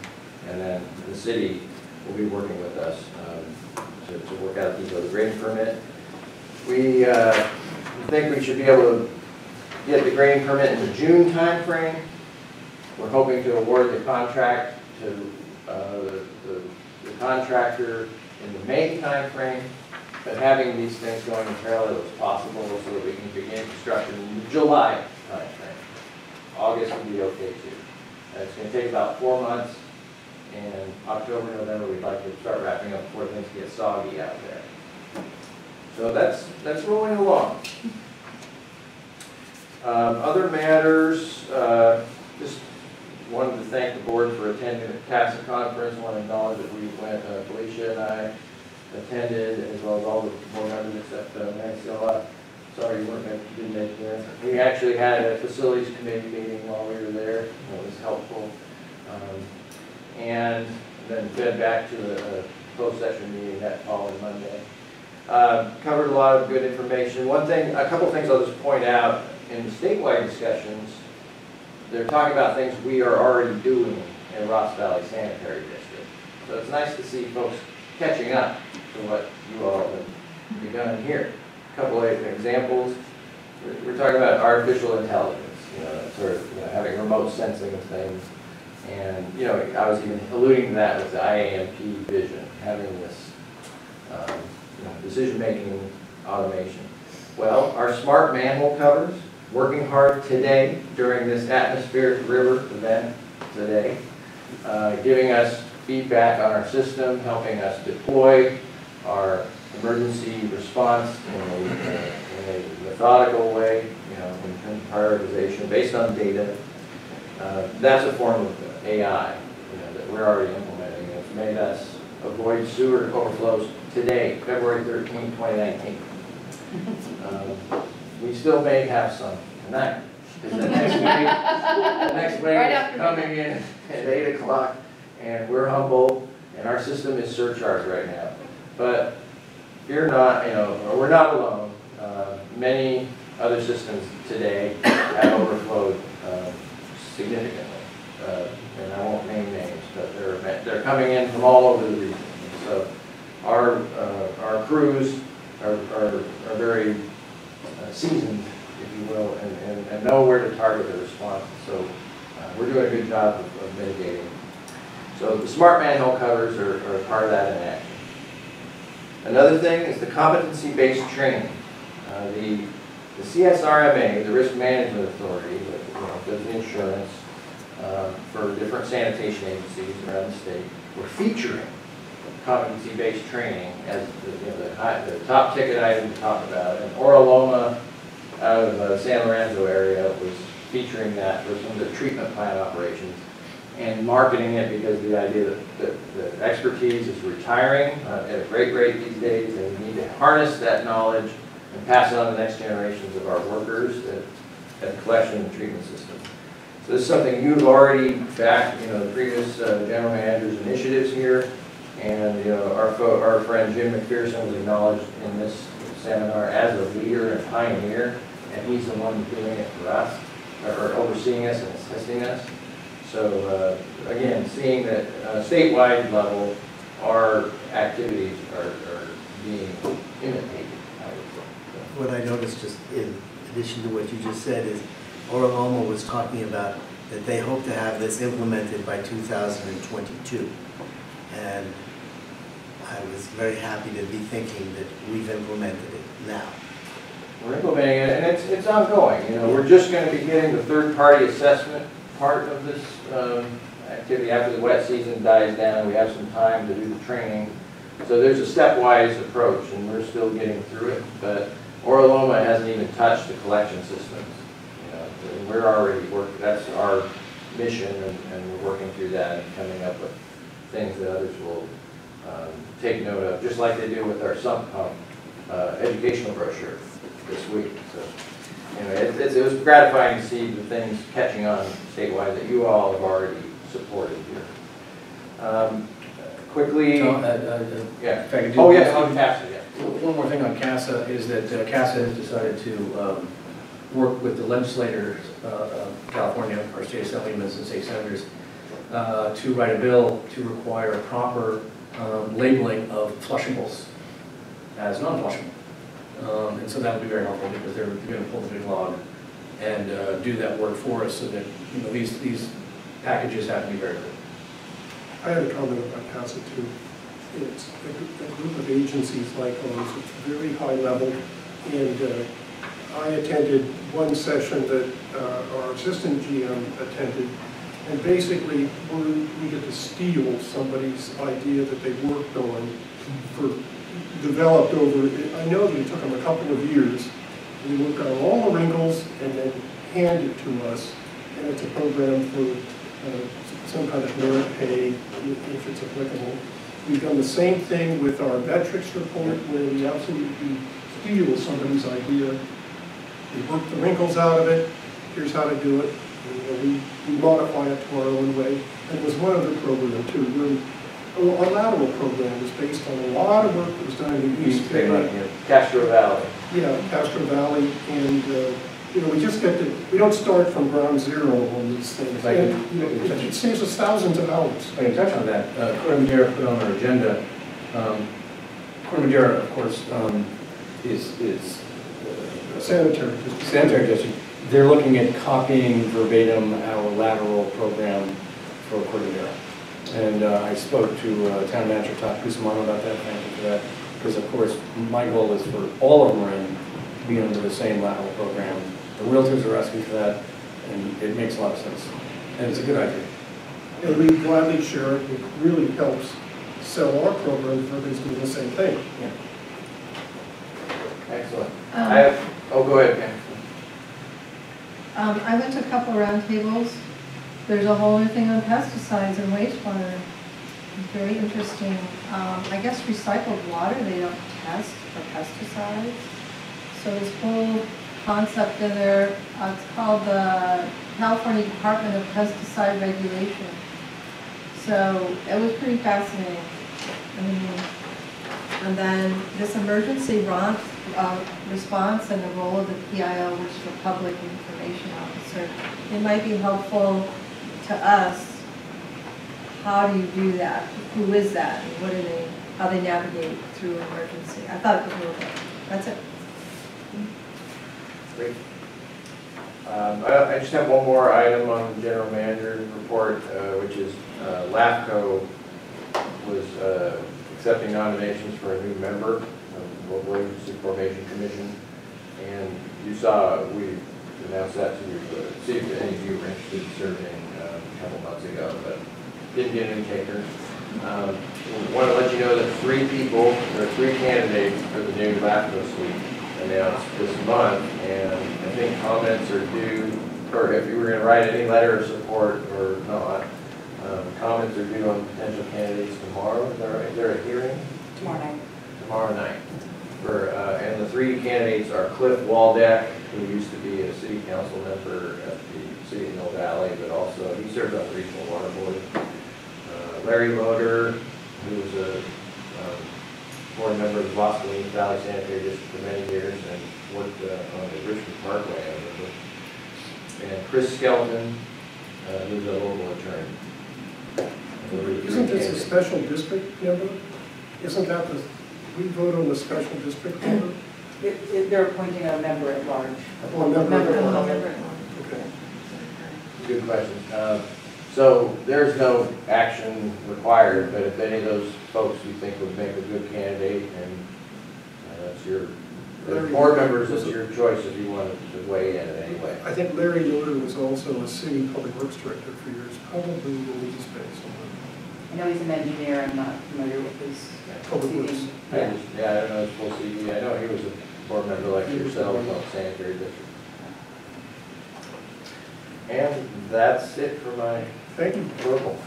and then the city will be working with us to work out the details of the grading permit. We think we should be able to get the grading permit in the June timeframe. We're hoping to award the contract to the contractor in the May timeframe, but having these things going in parallel is possible so that we can begin construction in the July timeframe. August would be okay too. And it's going to take about 4 months, and October, November we'd like to start wrapping up before things get soggy out there. So that's rolling along. Other matters, just wanted to thank the board for attending the TASA conference. I want to acknowledge that we went, Felicia and I attended, as well as all the board members except Nancy. Sorry you didn't make it there. We actually had a facilities committee meeting while we were there. It was helpful. And then fed back to a closed session meeting that following Monday. Covered a lot of good information. A couple things I'll just point out. In the statewide discussions, they're talking about things we are already doing in Ross Valley Sanitary District. So it's nice to see folks catching up to what you all have begun here. A couple of examples. We're talking about artificial intelligence, sort of having remote sensing of things. And, I was even alluding to that with the IAMP vision, having this, decision-making automation. Well, our smart manhole covers, working hard today during this atmospheric river event today, giving us feedback on our system, helping us deploy our emergency response in a methodical way, in terms of prioritization based on data. That's a form of AI, that we're already implementing. It's made us avoid sewer overflows today, February 13, 2019. We still may have some tonight, because the next wave is coming in at 8 o'clock, and we're humble, and our system is surcharged right now. But you're not, we're not alone. Many other systems today have overflowed significantly, and I won't name names, but they're coming in from all over the region. And so our crews are very seasoned, if you will, and know where to target the response. So we're doing a good job of mitigating. So the smart manhole covers are part of that in action. Another thing is the competency-based training. The CSRMA, the Risk Management Authority, that does the insurance for different sanitation agencies around the state, we're featuring competency-based training as the top ticket item to talk about. And Oraloma out of the San Lorenzo area was featuring that for some of the treatment plant operations and marketing it because of the idea that expertise is retiring at a great rate these days, and we need to harness that knowledge and pass it on to the next generations of our workers at the collection and treatment system. So this is something you've already backed, the previous general manager's initiatives here, and our friend Jim McPherson was acknowledged in this seminar as a leader and pioneer, and he's the one doing it for us, or overseeing us and assisting us. So again, seeing that statewide level, our activities are being imitated. What I noticed, just in addition to what you just said, is Oraloma was talking about that they hope to have this implemented by 2022. And I was very happy to be thinking that we've implemented it now. We're implementing it, and it's ongoing. We're just going to be getting the third-party assessment part of this activity after the wet season dies down. We have some time to do the training. So there's a stepwise approach, and we're still getting through it. But Oraloma hasn't even touched the collection systems. We're already working. That's our mission, and we're working through that and coming up with things that others will take note of, just like they do with our sump pump educational brochure this week. So, it was gratifying to see the things catching on statewide that you all have already supported here. Quickly, yeah. If I could do on CASA, yeah. One more thing on CASA is that CASA has decided to work with the legislators of California, our state assemblymen and state senators, to write a bill to require proper labeling of flushables as non-flushable. And so that would be very helpful because they're going to pull the big log and do that work for us so that these packages have to be very clear. I had a comment about CASA too. It's a group of agencies like ours. It's very high level, and I attended one session that our assistant GM attended, and basically we get to steal somebody's idea that they worked on developed over, I know that it took them a couple of years. We worked on all the wrinkles and then hand it to us, and it's a program for some kind of merit pay if it's applicable. We've done the same thing with our metrics report where we absolutely steal somebody's idea. We work the wrinkles out of it, here's how to do it, and, we modify it to our own way. And it was one other program too. Our lateral program was based on a lot of work that was done in the East Bay. Castro Valley. Yeah, Castro Valley, and we just get to, we don't start from ground zero on these things. Right. And, it saves us thousands of hours. I can touch on that. Corte Madera put on our agenda. Corte Madera, of course, is Sanitary. sanitary district. They're looking at copying verbatim our lateral program for Corte Madera. And I spoke to town manager Todd Cusimano about that, thank you for that. Because of course, my goal is for all of Marin to be under the same lateral program. The realtors are asking for that, and it makes a lot of sense. And it's a good idea. And we gladly share it. It really helps sell our program if everybody's doing the same thing. Yeah. Excellent. Go ahead, Pam. I went to a couple roundtables. There's a whole new thing on pesticides and wastewater. Very interesting. I guess recycled water they don't test for pesticides. So this whole concept in there, it's called the California Department of Pesticide Regulation. So it was pretty fascinating. And then this emergency response and the role of the PIO, which is the Public Information Officer. It might be helpful to us. How do you do that? Who is that? And what are they? How they navigate through an emergency? I thought it was really good. That's it. Great. I just have one more item on the general manager's report, which is LAFCO was accepting nominations for a new member of the Local Agency Formation Commission. And you saw, we announced that to you, see if any of you were interested in serving a couple months ago, but didn't get any takers. Want to let you know that 3 candidates for the new LAFCO suite announced this month, and I think comments are due, or if you were going to write any letter of support or not, comments are due on potential candidates tomorrow. Is that right? Is there a hearing? Tomorrow night. Tomorrow night. And the 3 candidates are Cliff Waldeck, who used to be a city council member at the city of Mill Valley, but also he served on the Regional Water Board. Larry Loader, who was a board member of the Boston Valley Sanitary District for many years and worked on the Richmond Parkway. And Chris Skelton, who's a local attorney. Isn't this a special district number? Isn't that we vote on the special district number? They're appointing a member at large. Oh, a member at large. Okay. Good question. So there's no action required, but if any of those folks you think would make a good candidate, and that's your, the board members, it's your choice if you wanted to weigh in in any way. I think Larry Loader was also a city public works director for years, probably in the legal space. I know he's an engineer. I'm not familiar with his Public works. CV. I don't know his full CV. I know he was a board member like yourself on the sanitary district. And that's it for my Thank you. report.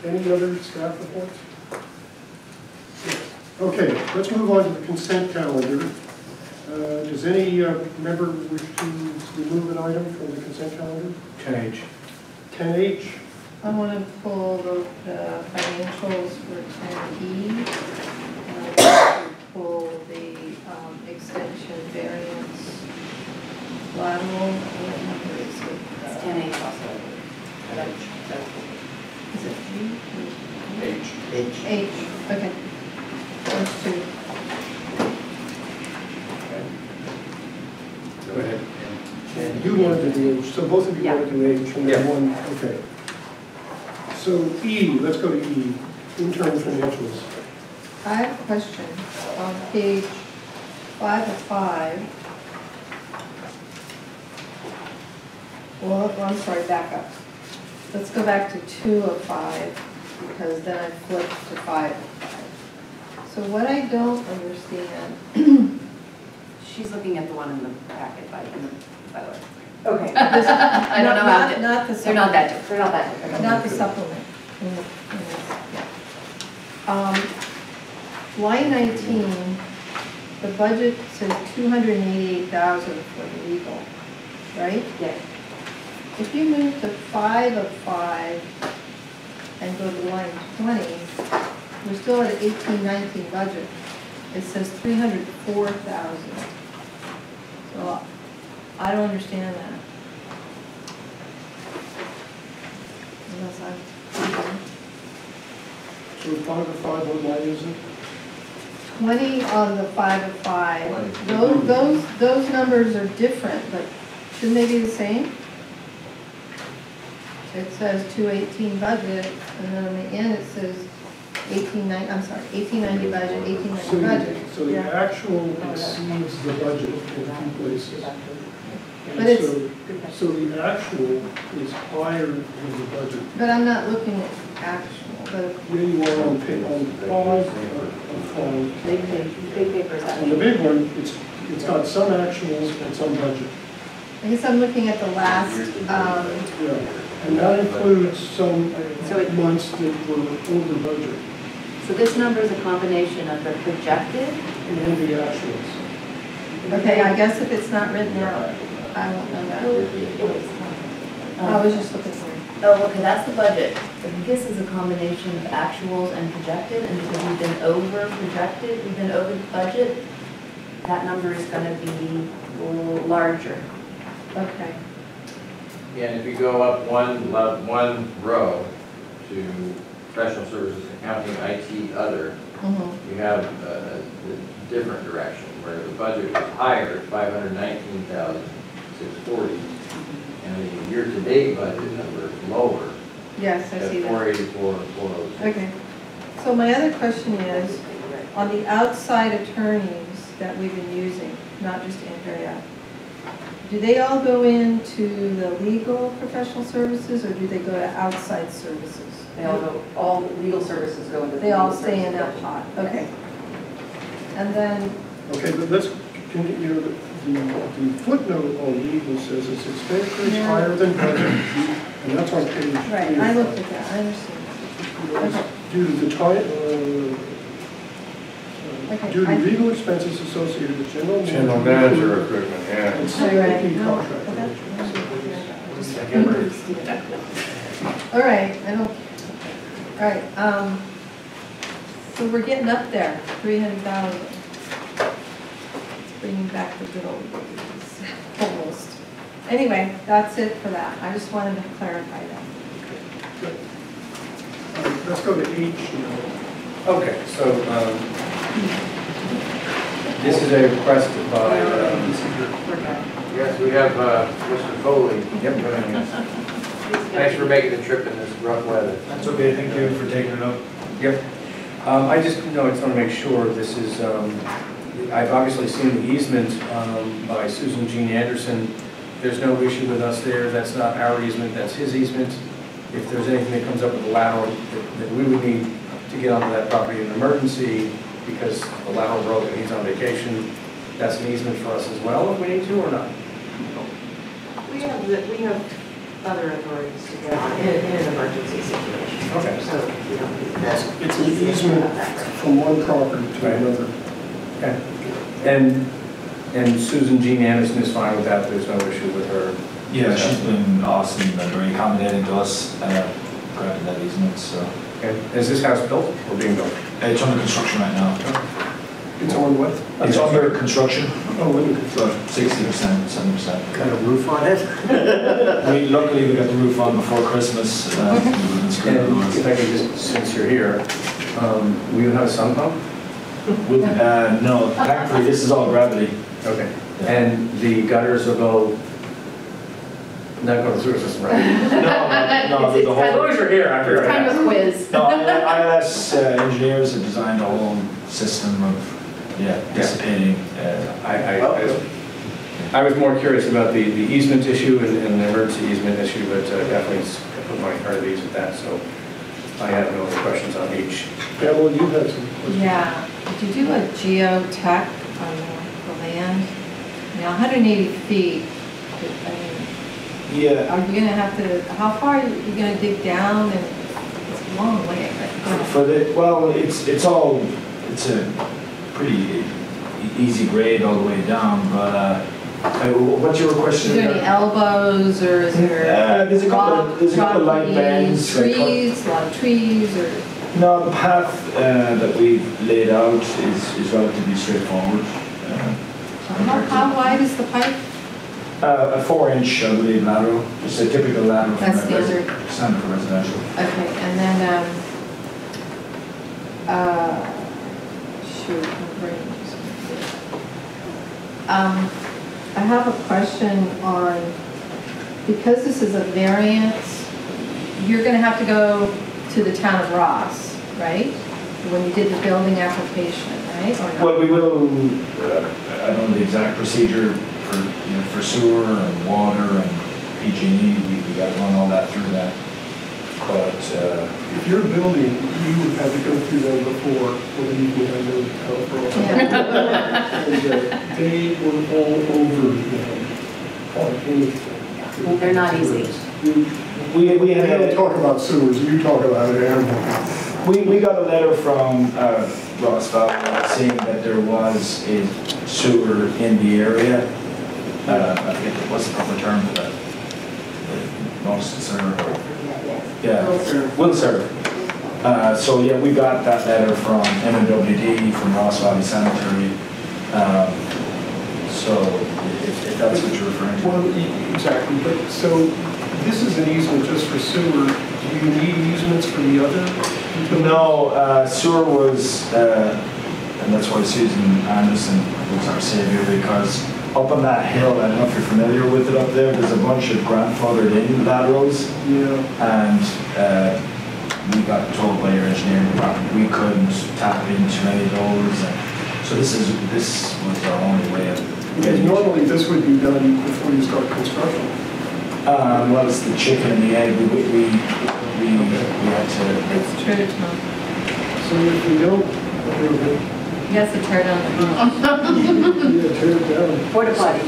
Any other staff reports? Okay, let's move on to the consent calendar. Does any member wish to remove an item from the consent calendar? 10H. 10H, I want to pull the financials for 10E. And I want to pull the extension variance lateral. What number is it? It's 10H also. Is it G? H. H, okay. Those 2. Go ahead. And you wanted to do H, so both of you Yeah. wanted to do H, and then one, okay. So E, let's go to E, internal financials. I have a question. On page 5 of 5. Well, I'm sorry, back up. Let's go back to 2 of 5, because then I flipped to 5 of 5. So what I don't understand, She's looking at the one in the packet, by the way. Okay. I don't know how to. not the They're not supplement. that different. They're not that different. Not the supplement. Line 19, the budget says 288,000 for the legal, right? Yeah. If you move to 5 of 5 and go to line 20, we're still at an 18-19 budget. It says 304,000. So I don't understand that. Unless I'm. So 5 of 5, what line is it? 20 on the 5 of 5. Those numbers are different, but shouldn't they be the same? It says 218 budget, and then on the end it says 1890 budget, 1890 budget. So the Yeah. actual exceeds the budget in a few places. But it's- So the actual is higher than the budget. But I'm not looking at actual, but, Yeah, you are on 5 of 5. Big papers. On the big one, it's got some actuals and some budget. I guess I'm looking at the last, Yeah, and that includes some So it- months that were over budget So this number is a combination of the projected. and the actuals. okay, I guess if it's not written out, I won't know that. I was just looking for it. Oh, okay, that's the budget. But this is a combination of actuals and projected, and because we've been over projected, we've been over the budget, that number is gonna be larger. Okay. Yeah, and if you go up one row to professional services, accounting, IT, other, Mhm. you have a different direction, where the budget was higher, 519,640, and the year-to-date budget number is lower, Yes, I see at that. 484,406. Okay. So my other question is, on the outside attorneys that we've been using, not just Andrea, do they all go into the legal professional services, or do they go to outside services? All legal services go into. They all stay in that pot, okay. And then, Okay, but let's continue, the footnote on legal says its expenditure is Yeah. higher than budget, and that's on page 3. right, I looked at that, I understand. Okay. Due to the time, Okay, due to I- legal expenses associated with general General manager manager recruitment, yeah. and All right. CIP No, contract. but that's- All right, I don't, all right, so we're getting up there, 300,000. Bringing back the good old days, almost. Anyway, that's it for that. I just wanted to clarify that. Let's go to H now. Okay, so this is a request by, Yes, we have Mr. Foley. Yep. joining us. Thanks for making the trip in this rough weather. That's okay, thank you for taking it up. Yep. I just want to make sure this is, I've obviously seen the easement by Susan Jean Anderson. There's no issue with us there. That's not our easement, that's his easement. If there's anything that comes up with the lateral that we would need to get onto that property in an emergency because the lateral broke and he's on vacation, that's an easement for us as well if we need to or not? We have other authorities to go in an emergency situation. Okay. So, you know, that's It's an easement from one property to Right. another. Okay. And Susan Jean Anderson is fine with that, there's no issue with her? Yeah, she's been awesome, very accommodating to us, grabbing that easement, so. Okay. Is this house built or being built? It's under construction right now. It's on what? It's under construction, Oh, wait a minute. 60%, 70%. Got a roof on it? Luckily, we got the roof on before Christmas. It's And if I could just, since you're here, will you have a sump pump? No, thankfully, this is all gravity. Okay. And the gutters will go, not go to the sewer system, right? No, the As whole. long as you're here, I figure it Kind out. of quiz. No, ILS engineers have designed a whole system of, dissipating. I was more curious about the easement issue and the emergency easement issue, but definitely put my heart at ease with that, so I have no other questions on each. Pamela, you had some questions. Yeah, did you do a geotech on the land? Now, 180 feet, I mean, Yeah, are you gonna have to, how far are you gonna dig down? And it's a long way, but. it's a pretty easy grade all the way down, but, what's your Is question? there any elbows, or is there? There's a couple of light bands. Trees, a lot of trees, or? No, the path that we've laid out is relatively straightforward. How wide is the pipe? A 4-inch, I believe, lateral, just a typical lateral. That's from a standard. Standard for residential. Okay, and then, shoot, my brain just went. I have a question on, because this is a variance, you're gonna have to go to the town of Ross, right? When you did the building application, right? Or not? Well, we will, I don't know the exact procedure for, you know, for sewer and water and PG&E, we got to run all that through that. But, If you're building, you would have to go through them before, believe me, I know how it goes. And they were all over them on anything. They're not easy. we I don't had, talk about sewers, you talk about animals. we got a letter from Ross Valley saying that there was a sewer in the area. I forget what's the proper term for that. Most serve. Yeah, will serve. So yeah, we got that letter from MNWD, from Ross Valley Sanitary. So if that's what you're referring to. Well, exactly, but so this is an easement just for sewer. Do you need easements for the other utilities? No, sewer was, and that's why Susan Anderson was our savior, because up on that hill, I don't know if you're familiar with it up there, there's a bunch of grandfathered in laterals. Yeah. And we got told by your engineering department we couldn't tap into any of those. And so this was our only way of Because normally this would be done before you start construction. well, it's the chicken and the egg. We had to. It's true, Tom. So if we don't approve it, Yes, the tear down the house. yeah, tear it down. Porta potty.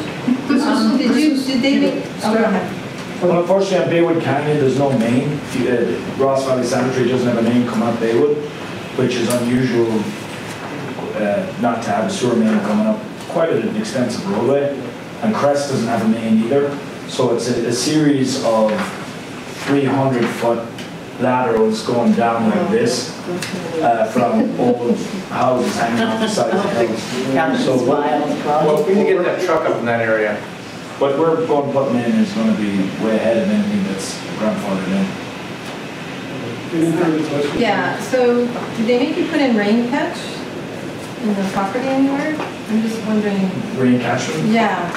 Did they make, oh, go ahead. Well, unfortunately, on Baywood Canyon, there's no main. Ross Valley Sanitary doesn't have a main come up Baywood, which is unusual not to have a sewer main coming up quite an extensive roadway. And Crest doesn't have a main either. So it's a series of 300-foot laterals going down like this from old houses hanging on the side of the hills. So Well, we need to get that truck up in that area. what we're going to put in is going to be way ahead of anything that's grandfathered in. Any further questions? Yeah, so did they make you put in rain catch in the property anywhere? I'm just wondering. Rain catchment? Yeah.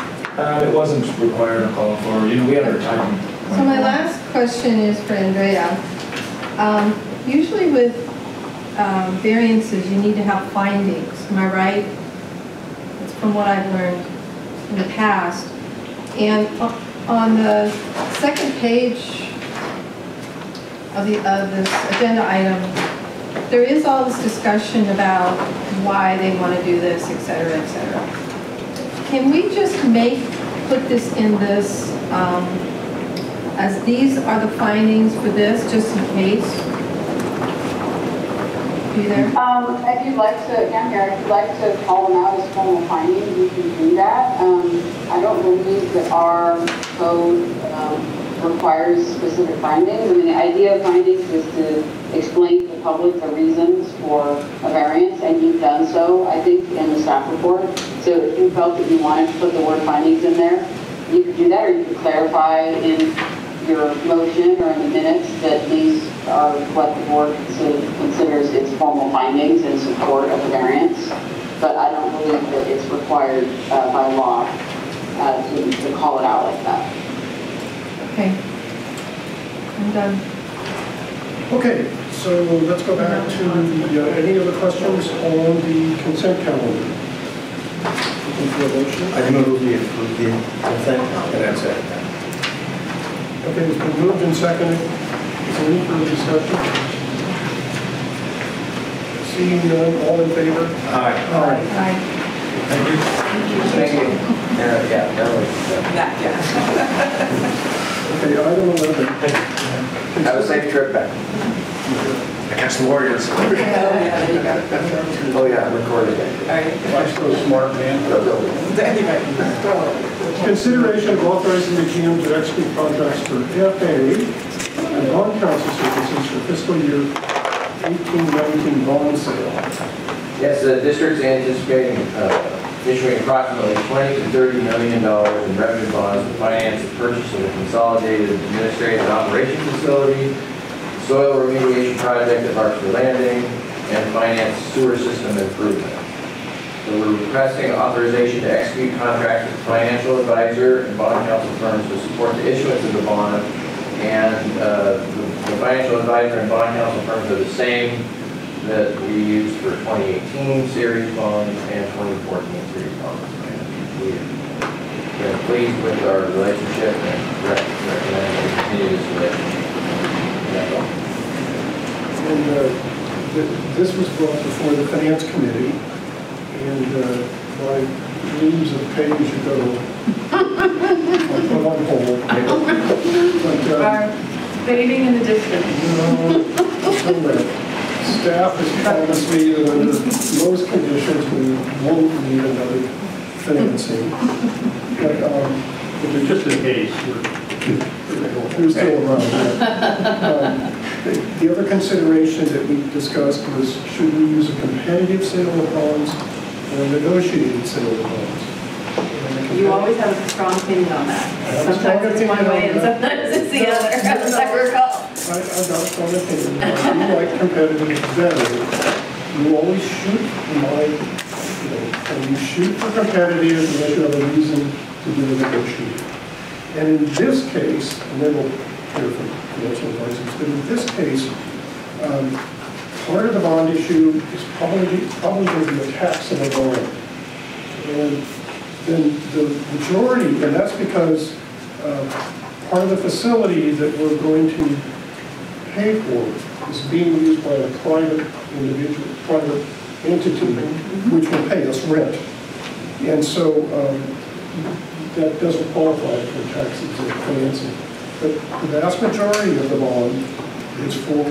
It wasn't required to call for, you know, we had our time. So my last question is for Andrea. Usually with variances, you need to have findings, am I right? That's from what I've learned in the past. And on the second page of this agenda item, there is all this discussion about why they want to do this, et cetera, et cetera. Can we just put this in this, as these are the findings for this, just in case? Be there? If you'd like to, again, here, if you'd like to call them out as formal findings, you can do that. I don't believe that our code requires specific findings. I mean, the idea of findings is to explain to the public the reasons for a variance, and you've done so, I think, in the staff report. So if you felt that you wanted to put the word findings in there, you could do that, or you could clarify in your motion or in the minutes that these are what the board considers its formal findings in support of the variance. But I don't believe that it's required by law to call it out like that. Okay. I'm done. Okay, so let's go back to the, any other questions on the consent calendar? Looking for a motion? I move we approve the consent calendar. And that's it. Okay, it's been moved and seconded. Is there any further discussion? Seeing none, all in favor? Aye. Aye. Thank you. Thank you. Yeah, Okay, item 11. have a safe trip back. I catch the Warriors. Oh, yeah, recorded it. Watch those smart man. Consideration of authorizing the GM to execute contracts for FA and bond counsel services for fiscal year 18-19 bond sale. Yes, the district's anticipating issuing approximately $20 to $30 million in revenue bonds to finance the purchase of a consolidated administrative and operations facility, soil remediation project at Marksville Landing, and finance sewer system improvement. So we're requesting authorization to execute contracts with financial advisor and bond counsel firms to support the issuance of the bond. And the financial advisor and bond counsel firms are the same that we used for 2018 series bonds and 2014 series bonds. And we're pleased with our relationship and recommend we continue this relationship. That's all. And this was brought before the Finance Committee, and my dreams of pay-as-you-go are put on hold. But, fading in the distance. Staff has promised me that under most conditions we won't need another financing. But just in case, we're still around. The other consideration that we discussed was, should we use a competitive sale of bonds or a negotiated sale of bonds? You always have a strong opinion on that. Sometimes it's one way and sometimes it's the other, as I recall. I've got a strong opinion. I do like competitive better. You always shoot, when you shoot for competitive unless you have a reason to do a negotiated. And in this case, and then we'll hear from financial advisors, but in this case, part of the bond issue is probably going to be a taxable bond. And then the majority, and that's because part of the facility that we're going to pay for is being used by a private individual, private entity, which will pay us rent. And so that doesn't qualify for tax-exempt financing. But the vast majority of the bond is for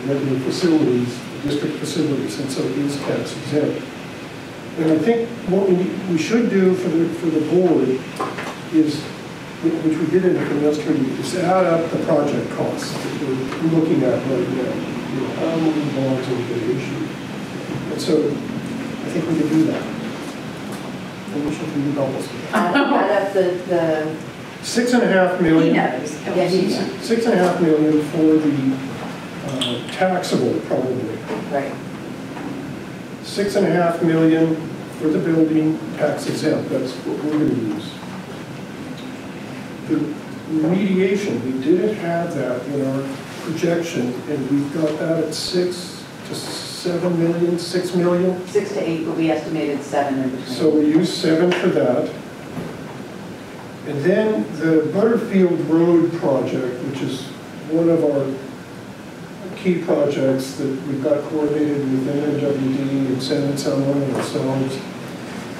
regular facilities, district facilities, and so it is tax-exempt. And I think what we should do for the board is, which we did in the Finance Committee, is add up the project costs that we're looking at right now. How many bonds are we going to issue? And so I think we can do that. And we should do doubles. Add up the $6.5 million. He knows. Yeah, he knows. $6.5 million for the taxable, probably. Right. $6.5 million for the building, tax exempt. That's what we're going to use. The remediation, we didn't have that in our projection, and we've got that at 6 to 7 million, 6 million. 6 to 8, but we estimated 7 in between. So we used 7 for that. And then the Butterfield Road project, which is one of our key projects that we've got coordinated with NWD and Sanitary and ourselves.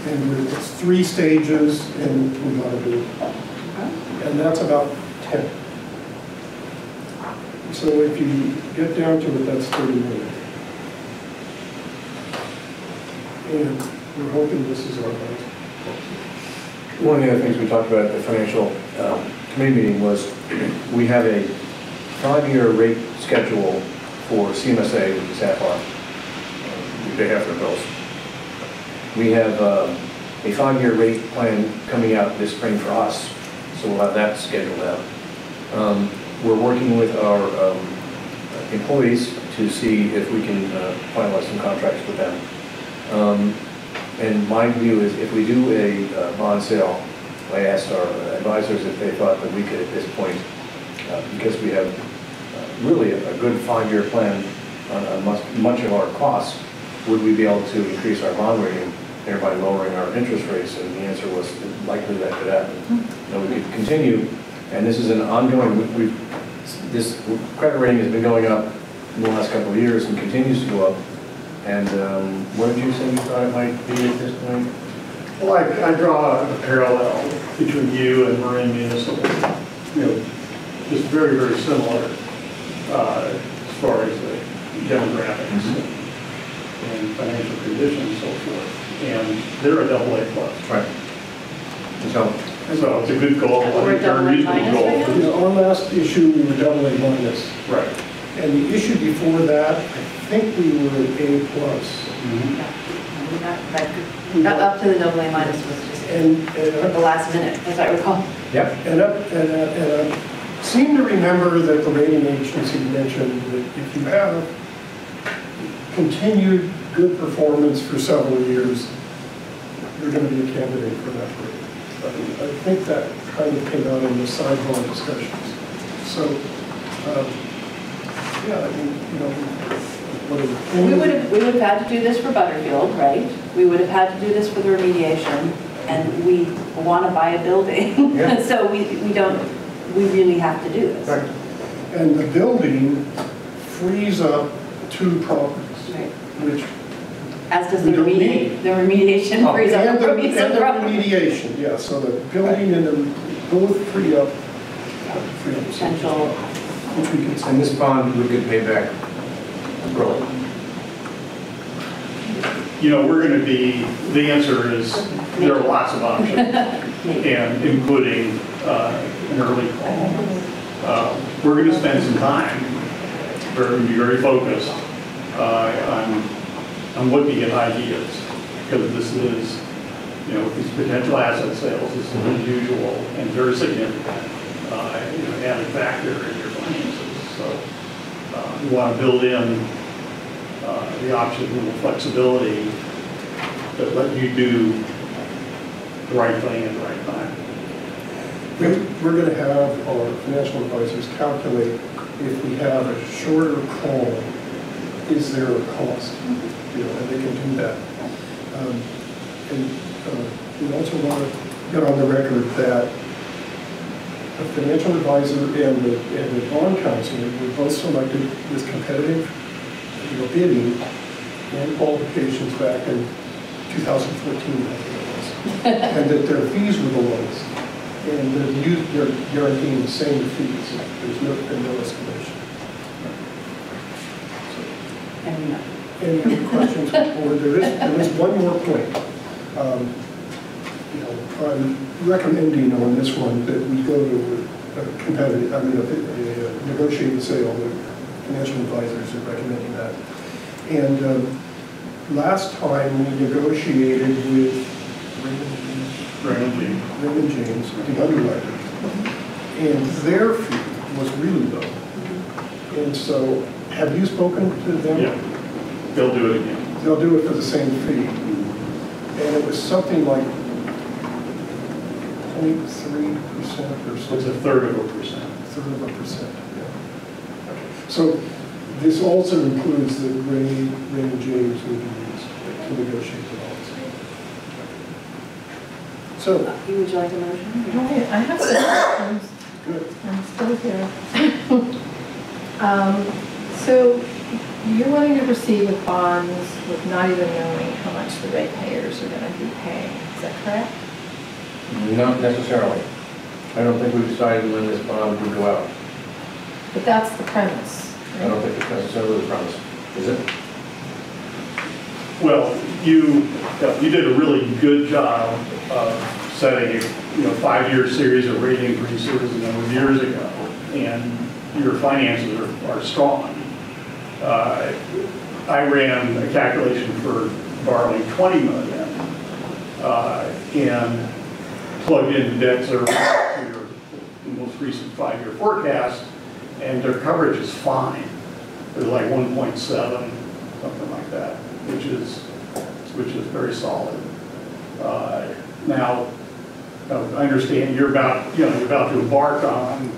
And it's 3 stages, and we got to do it. And that's about 10. So if you get down to it, that's 30 million. And we're hoping this is our best. One of the other things we talked about at the financial committee meeting was we have a 5-year rate schedule for CMSA, which is AFR. We pay half their bills. We have a 5-year rate plan coming out this spring for us, so we'll have that scheduled out. We're working with our employees to see if we can finalize some contracts with them. And my view is if we do a bond sale, I asked our advisors if they thought that we could at this point, because we have really a good 5-year plan on much of our costs, would we be able to increase our bond rating, thereby lowering our interest rates? And the answer was likely that could happen. We could continue, and this is an ongoing, this credit rating has been going up in the last couple of years and continues to go up. And what did you say you thought it might be at this point? Well, I draw a parallel between you and Marin Municipal. Just very, very similar as far as the demographics and financial conditions and so forth. And they're a AA+. Right. So it's a good goal. We're a AA- goal. Our last issue, we were AA-. Right. And the issue before that, I think we were at A+. Up to the double A minus was just at the last minute, as I recall. Yep. And I seem to remember that the rating agency mentioned that if you have continued good performance for several years, you're going to be a candidate for that rating. I think that kind of came out in the sidebar discussions. So, yeah, I mean, you know, whatever. We would have had to do this for Butterfield, right? We would have had to do this for the remediation, and we want to buy a building. Yeah. So we really have to do this. Right. And the building frees up 2 properties, Right. which As does the we don't remediation frees up and the properties. remediation, yeah, so the building and the, both free up Potential. which we can And this bond would get paid back early. You know, we're going to be, the answer is, there are lots of options, and including an early call. We're going to spend some time, we're going to be very focused on looking at ideas, because this is, you know, these potential asset sales, this is unusual and very significant, you know, added factor in your finances. So we want to build in the option, a little flexibility that let you do the right thing at the right time. We're going to have our financial advisors calculate if we have a shorter call, is there a cost? You know, and they can do that. We also want to get on the record that the financial advisor and the bond counselor were both selected with competitive, you know, bidding and qualifications back in 2014, I think it was, and that their fees were the lowest, and they're guaranteeing the same fees. There's no escalation. Any other questions from the board? There is one more point. You know, I'm recommending on this one that we go to a competitive, a negotiated sale. The financial advisors are recommending that. And last time we negotiated with Raymond James, the underwriter, and their fee was really low. And so, have you spoken to them? Yeah, they'll do it again. They'll do it for the same fee. And it was something like 0.3% or something. It's a third of a percent. Yeah. Okay. So this also includes the Raymond James will be used to negotiate the loans. So, Would you like a motion? Okay, I have some questions. good. I'm still here. So you're wanting to proceed with bonds with not even knowing how much the ratepayers are going to be paying. Is that correct? Not necessarily. I don't think we've decided when this bond would go out. But that's the premise. I don't think it's necessarily the promise. Is it? Well, you did a really good job of setting a 5-year series of rate increases a number of years ago, and your finances are strong. I ran a calculation for borrowing $20 million and plugged in the debt service to your most recent 5-year forecast, and their coverage is fine. They're like 1.7, something like that, which is very solid. Now, I understand you're about to embark on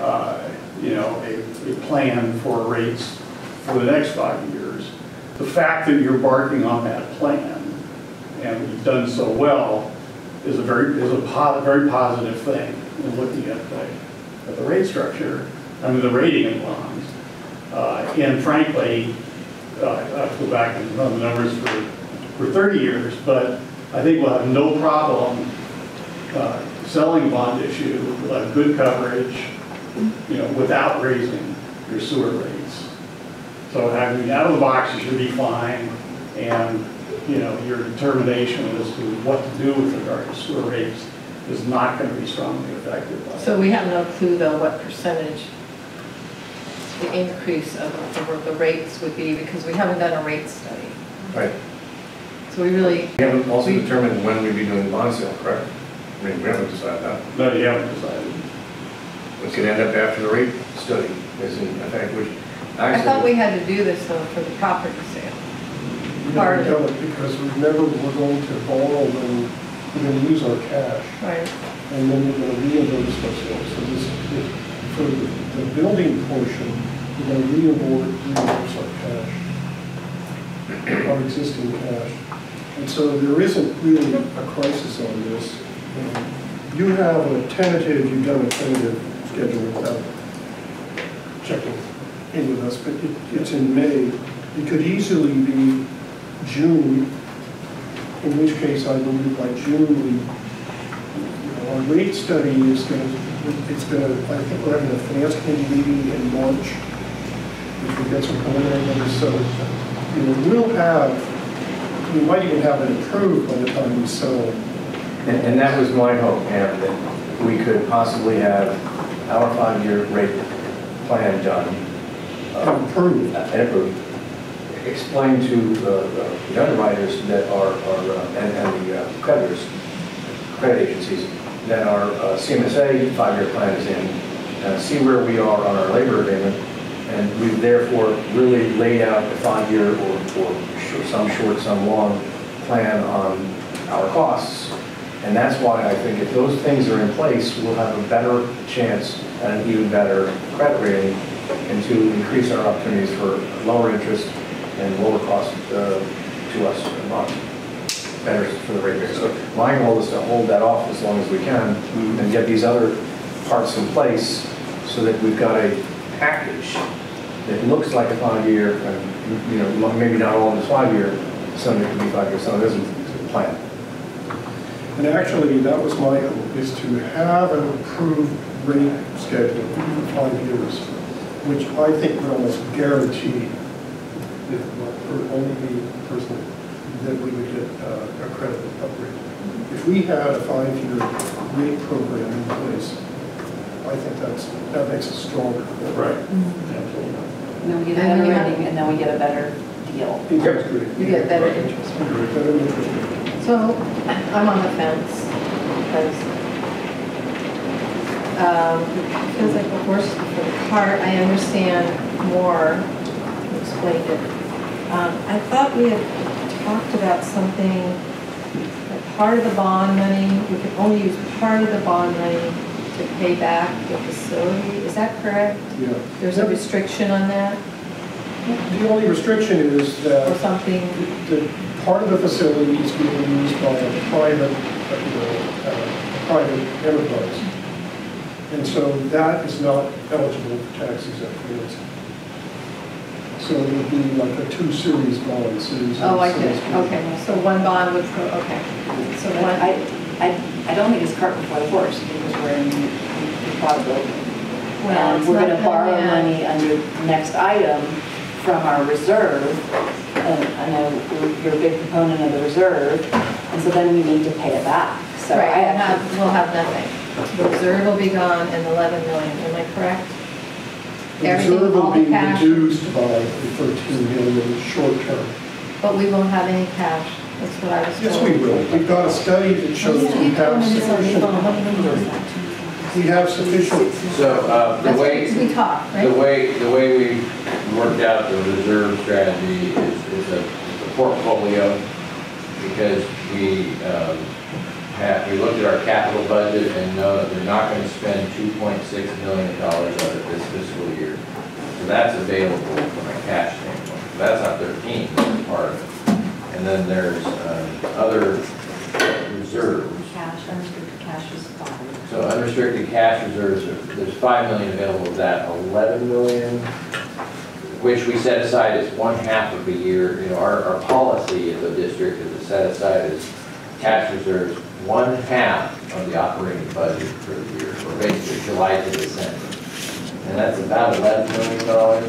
a plan for rates for the next 5 years. The fact that you're embarking on that plan and you've done so well is a very positive thing in looking at the rate structure, the rating of bonds. And frankly, I have to go back and run the numbers for 30 years, but I think we'll have no problem selling a bond issue. We'll have good coverage, without raising your sewer rates. So out of the box, you should be fine, and your determination as to what to do with regard to sewer rates is not going to be strongly affected by So we have no clue though what percentage the increase of the rates would be, because we haven't done a rate study. Right. So we really, We haven't also determined when we'd be doing the bond sale, correct? I mean, we haven't decided that. No, you haven't decided. It could end up after the rate study is in effect, which I thought we actually, had to do this though for the property sale. We Part never of done it because remember, we're going to borrow when we're going to use our cash. Right. And then we're going to reimburse ourselves. So this, for the building portion, we're going to reimburse our cash, our existing cash. And so there isn't really a crisis on this. You have a tentative, you've done a tentative schedule without checking in with us, but it's in May. It could easily be June, in which case I believe by June our rate study is going to, I think we're having a finance committee meeting in March, which will get some preliminary numbers. So, we might even have it approved by the time we sell. and that was my hope, Pam, that we could possibly have our 5-year rate plan done. Approved. And approved. Explain to the underwriters that are and the creditors, credit agencies, that our CMSA 5-year plan is in, see where we are on our labor agreement, and we've therefore really laid out a 5-year or some short, some long plan on our costs. And that's why I think if those things are in place, we'll have a better chance and an even better credit rating, and to increase our opportunities for lower interest and lower cost to us, and not better for the ratepayers. So my goal is to hold that off as long as we can and get these other parts in place so that we've got a package that looks like a 5-year, and maybe not all of it's 5-year, some of it could be 5 years, some of it isn't plan. And actually, that was my hope, is to have an approved rate schedule for 5 years, which I think would almost guarantee, if not for only me personally, that we would get a credit upgrade. If we had a 5-year rate program in place, I think that makes us stronger. Right. Absolutely. And then we get a better rating, and then we get a better deal. Interest rate. You get better interest. Better interest rate. So I'm on the fence because it feels like a horse for the cart. I understand more. You explained it. I thought we had talked about something, that part of the bond money, we could only use part of the bond money to pay back the facility. Is that correct? Yeah. There's a restriction on that The only restriction is or that something? the part of the facility is being used by a private enterprise. And so that is not eligible for tax exempt financing. So it would be like a 2 series bond, series. Oh, I series get B. it. Okay, so one bond would go, okay. So But one, I don't think it's cart before the horse, because we're in the quad building. well, And it's we're not gonna borrow done money yet. under the next item from our reserve. And I know you're a big proponent of the reserve, and so then we need to pay it back. So Right, I actually, we'll have nothing. The reserve will be gone and 11 million, am I correct? The Everything, reserve all will the be cash. reduced by the 13 million short term. But we won't have any cash, that's what I was told. Yes, we will. We've got a study that shows we have sufficient. So the That's way, what we talked, right? the way we worked out the reserve strategy is a portfolio, because we looked at our capital budget and know that we're not going to spend $2.6 million of it this fiscal year. So that's available from a cash standpoint. That's not 13, that's part of it. And then there's other reserves. cash, unrestricted cash is fine. So unrestricted cash reserves, there's $5 million available of that, $11 million, which we set aside as 1/2 of a year. Our policy as a district is to set aside as cash reserves 1/2 of the operating budget for the year, or basically July to December. And that's about $11 million.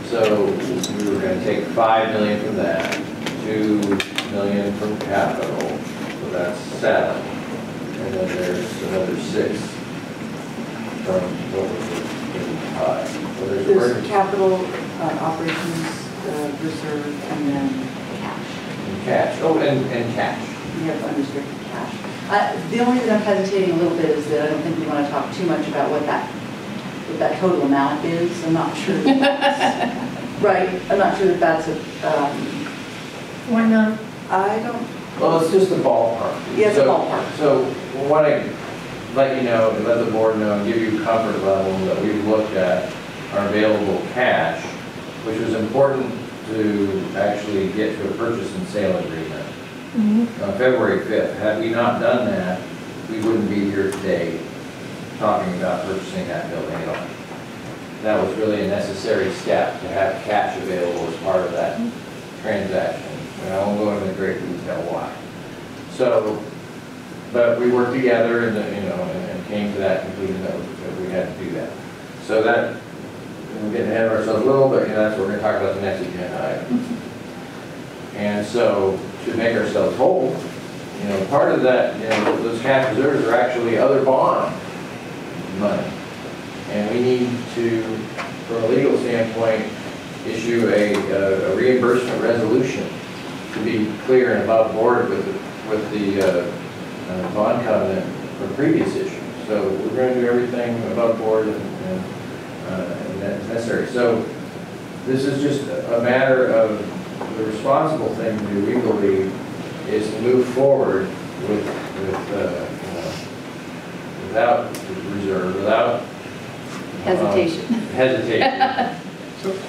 So we were going to take $5 million from that, $2 million from capital, so that's 7. And then there's another 6 from what was it, 5. So there's There's capital, operations, reserve, and then cash. Cash, oh, and cash. We have unrestricted cash. The only reason I'm hesitating a little bit is that I don't think we want to talk too much about what that total amount is. I'm not sure that that's, right, I'm not sure that that's a, Why not? I don't, Well, it's just a ballpark. Yeah, it's a So- ballpark. So what I let you know, and let the board know, and give you comfort level that we've looked at our available cash, which was important to actually get to a purchase and sale agreement. On February 5th, had we not done that, we wouldn't be here today talking about purchasing that building at all. That was really a necessary step to have cash available as part of that transaction. And I won't go into great detail why. So, but we worked together and, and came to that conclusion that we had to do that. So that, we're getting ahead of ourselves a little, but that's what we're going to talk about the next agenda item. And so, to make ourselves whole, part of that, those cash reserves are actually other bond money. And we need to, from a legal standpoint, issue a reimbursement resolution to be clear and above board with the bond covenant from previous issues. So we're going to do everything above board and that's necessary. So this is just a matter of the responsible thing to do, we believe, is to move forward without reserve, without hesitation.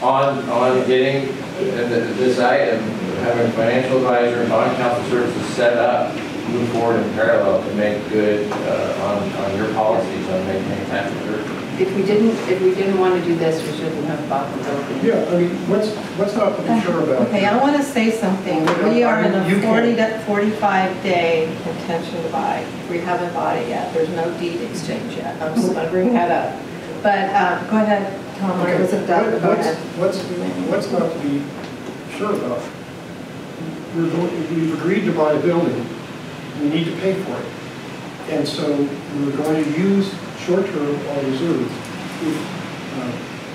on getting this item, having financial advisor and bond counsel services set up, move forward in parallel to make good on your policies on maintaining tax reserve. If we didn't want to do this, we shouldn't have bought the building. Yeah, I mean, let's not be sure about. Okay, I want to say something. We are in a 45-day intention to buy. We haven't bought it yet. There's no deed exchange yet. I'm just going to bring that up. But go ahead, Tom. I wasn't done. Go ahead. What's not to be sure about? We've agreed to buy a building. We need to pay for it. And so we're going to use short-term on reserve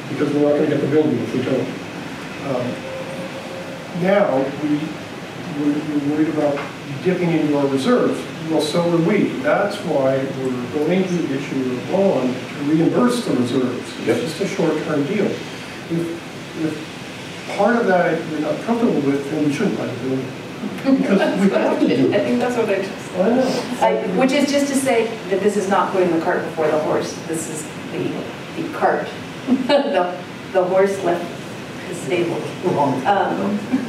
because we're not going to get the building if we don't. Now, we're worried about dipping into our reserves. Well, so are we. That's why we're going to issue a bond to reimburse the reserves. It's just a short-term deal. If part of that we're not comfortable with, then we shouldn't buy the building. Because we have to do it. I think that's what I just said. I know. Which is just to say that this is not putting the cart before the horse. This is the cart. the horse left the stable.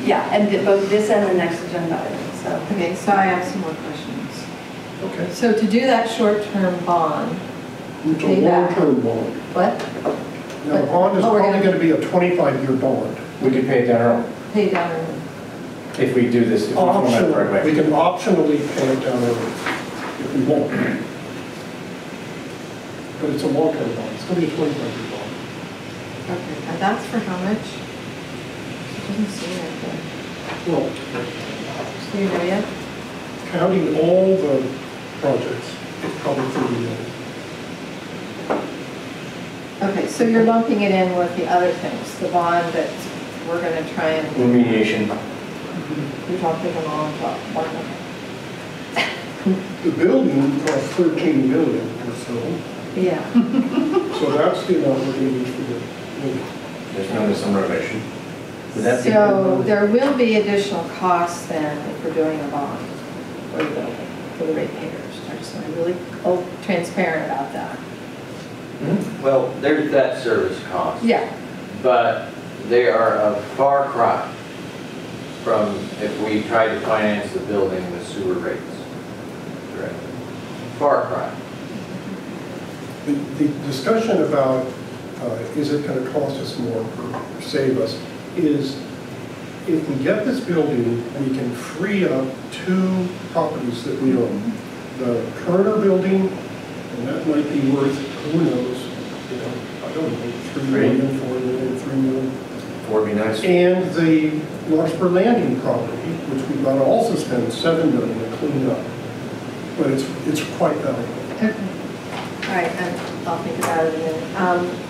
Yeah, and both this and the next agenda item. So. Okay, so I have some more questions. Okay. So to do that short-term bond, It's a long-term bond. what? Now, the bond is probably going to be a 25-year bond. We could pay it down our own Pay down our own. if we do this, if we format it the right way. We can optionally pay it down early if we want. But it's a long-term bond. It's going to be a 25-year bond. Okay, and that's for how much? It doesn't say right there. Well, Do you know yet? counting all the projects, it's probably 30 million. Okay, so you're lumping it in with the other things, the bond that we're going to try and, Remediation. you're talking them all on top, one of them. The building costs 13 million or so. Yeah. So that's the amount we're going to use for the building. There's no some renovation. Would that be? So there will be additional costs then if we're doing a bond for the building, for the ratepayers. I just want to really be transparent about that. Well, there's that service cost. Yeah. But they are a far cry from if we tried to finance the building with sewer rates. Right. Far cry. The discussion about is it going to cost us more or save us is if we get this building, we can free up 2 properties that we own. The Kerner building, and that might be worth, who knows, I don't know, 3 million, 4 million, 3 million. 4 would be nice. And the Larkspur Landing property, which we've got to also spend 7 million to clean up. But it's quite valuable. Okay. All right, and I'll think about it in a minute.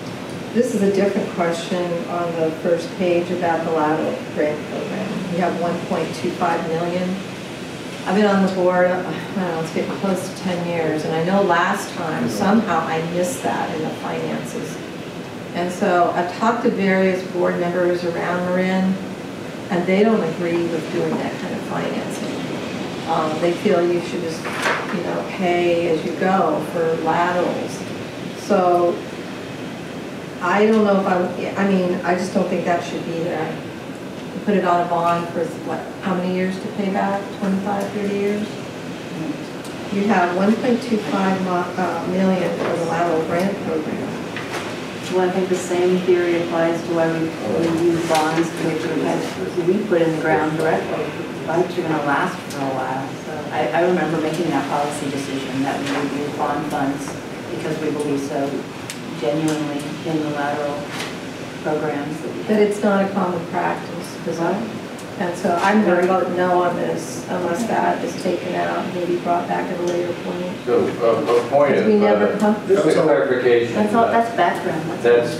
this is a different question on the first page about the lateral grant program. We have 1.25 million. I've been on the board, I don't know, it's getting close to 10 years, and I know last time, somehow I missed that in the finances. And so I've talked to various board members around Marin, and they don't agree with doing that kind of financing. They feel you should just, you know, pay as you go for laterals. So I don't know if I mean, I just don't think that should be there. You put it on a bond for what, how many years to pay back? 25, 30 years? You have 1.25 million for the lateral grant program. Well, I think the same theory applies to why we use bonds, which we put in the ground directly. Bonds are going to last for a while. So I remember making that policy decision that we would use bond funds because we believe so genuinely in the lateral programs that we have. But it's not a common practice, is it? And so I'm going to vote no on this unless that is taken out, maybe brought back at a later point. So, a point of, just a clarification. That's background. This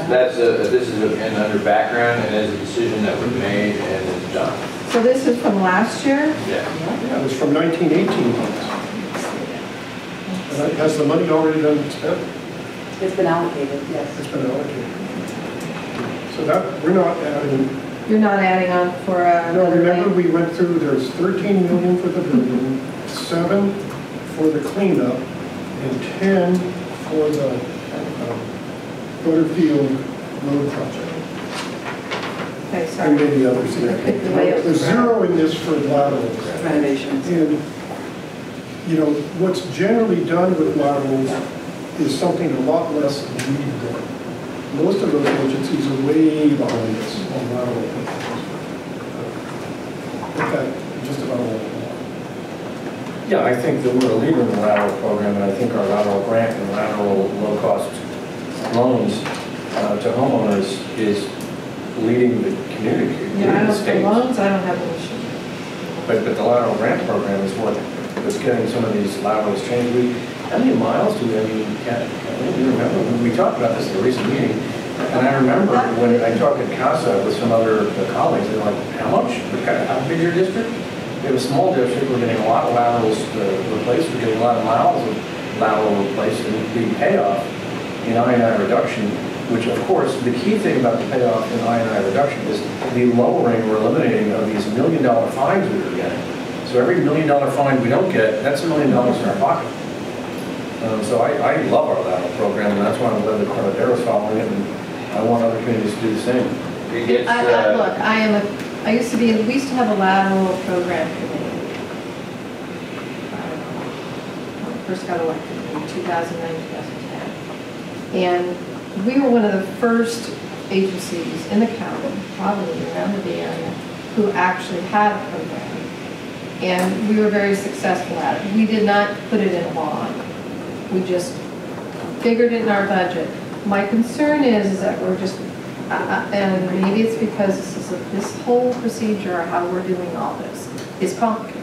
is under background and is a decision that was made and is done. So this is from last year? Yeah. Yeah, it was from 1918. And has the money already been spent? It's been allocated, yes. It's been allocated. So that, we're not adding. You're not adding on for a. No, remember we went through, there's 13 million for the building, 7 for the cleanup, and 10 for the Butterfield Road project. Okay, sorry. And maybe others there. There's 0 in this for laterals. Renovations. And, you know, what's generally done with laterals is something a lot less than we've done. Most of those agencies are way behind us on lateral programs. Okay, just about all of them. Yeah, I think that we're a leader in the lateral program, and I think our lateral grant and lateral low-cost loans to homeowners is leading the community. Yeah, the loans, I don't have an issue. But the lateral grant program is what was getting some of these laterals changed. How many miles do we, I mean, you remember, we talked about this at a recent meeting, and I remember when I talked at CASA with some other colleagues, they were like, how much? How big is your district? We have a small district, we're getting a lot of laterals replaced, we're getting a lot of miles of lateral replaced, and the payoff in I&I reduction, which of course, the key thing about the payoff in I&I reduction is the lowering or eliminating of these $1 million fines we were getting. So every $1 million fine we don't get, that's $1 million in our pocket. So I love our lateral program, and that's why I'm glad that Cordero's following it, and I want other communities to do the same. Look, I used to be, we used to have a lateral program committee. I don't know, when I first got elected in 2009, 2010. And we were one of the first agencies in the county, probably around the Bay Area, who actually had a program. And we were very successful at it. We did not put it in a bond. We just figured it in our budget. My concern is that we're just, and maybe it's because this whole procedure, how we're doing all this, is complicated.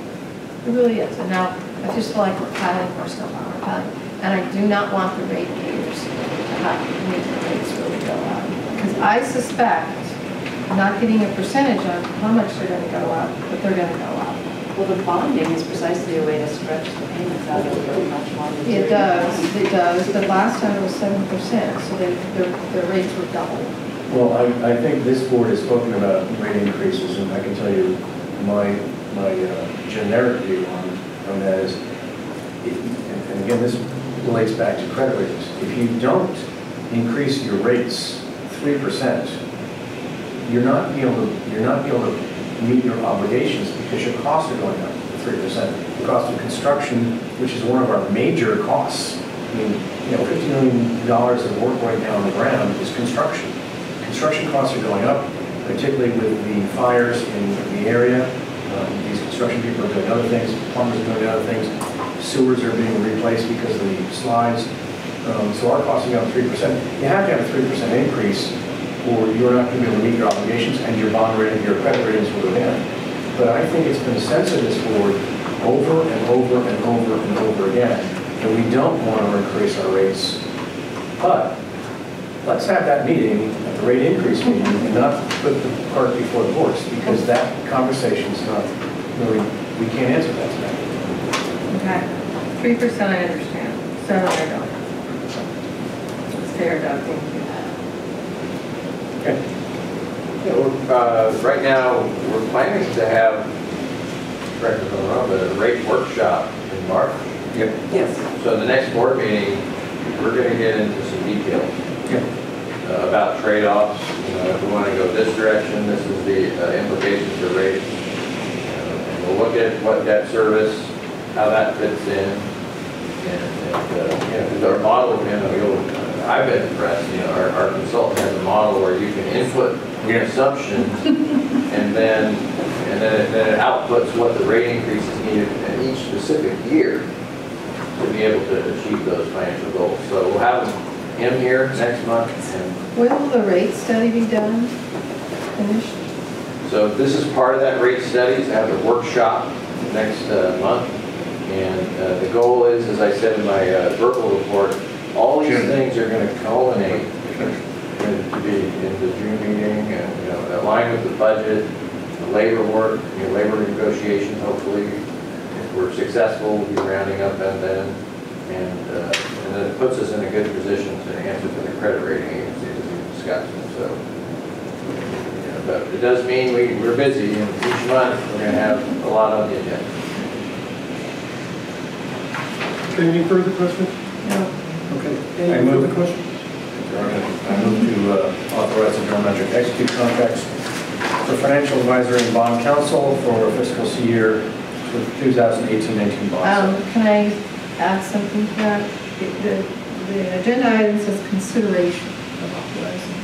It really is. And now I just feel like we're piling more stuff on our pile. And I do not want the rate payers to have to make the rates really go up. Because I suspect, not getting a percentage on how much they're going to go up, but they're going to go up. Well, the bonding is precisely a way to stretch the payments out over a much longer period. It does, but last time it was 7%, so their rates were double. Well, I think this board has spoken about rate increases, and I can tell you my generic view on that is, and again, this relates back to credit ratings. If you don't increase your rates 3%, you're not be able to meet your obligations because your costs are going up 3%. The cost of construction, which is one of our major costs. I mean, $50 million of work right now on the ground is construction. Construction costs are going up, particularly with the fires in the area. These construction people are doing other things, plumbers are doing other things, sewers are being replaced because of the slides. So our costs are going up 3%. You have to have a 3% increase, or you're not going to be able to meet your obligations, and your bond rating, your credit ratings will go down. But I think it's been a sense of this board over and over and over and over again that we don't want to increase our rates. But let's have that meeting, the rate increase meeting, and not put the cart before the horse, because that conversation's not really, we can't answer that tonight. Okay, 3% I understand, 7 I don't. It's fair, Doug, thank you. Okay. Right now, we're planning to have, correct me if I'm wrong, but a rate workshop in March. Yep. Yes. So the next board meeting, we're going to get into some details about trade-offs. If we want to go this direction, this is the implications of rates. And we'll look at what debt service, how that fits in. And our model, I've been impressed. Our consultant has a model where you can input assumptions, and then it outputs what the rate increase is needed in each specific year to be able to achieve those financial goals. So we'll have him here next month. And When will the rate study be done, finished? so this is part of that rate study, to have a workshop next month. And the goal is, as I said in my verbal report, all these things are going to culminate to be in the June meeting, and align with the budget, the labor work, labor negotiations. Hopefully, if we're successful, we'll be rounding up and then it puts us in a good position to answer to the credit rating agencies as we discussed. So, but it does mean we're busy, and each month we're going to have a lot on the agenda. Any further questions? No. Okay. I Any move- further questions? I move to authorize the general manager to execute contracts for financial advisory and bond counsel for fiscal year 2018-19 bond. Can I add something to that? The agenda item says consideration of authorizing.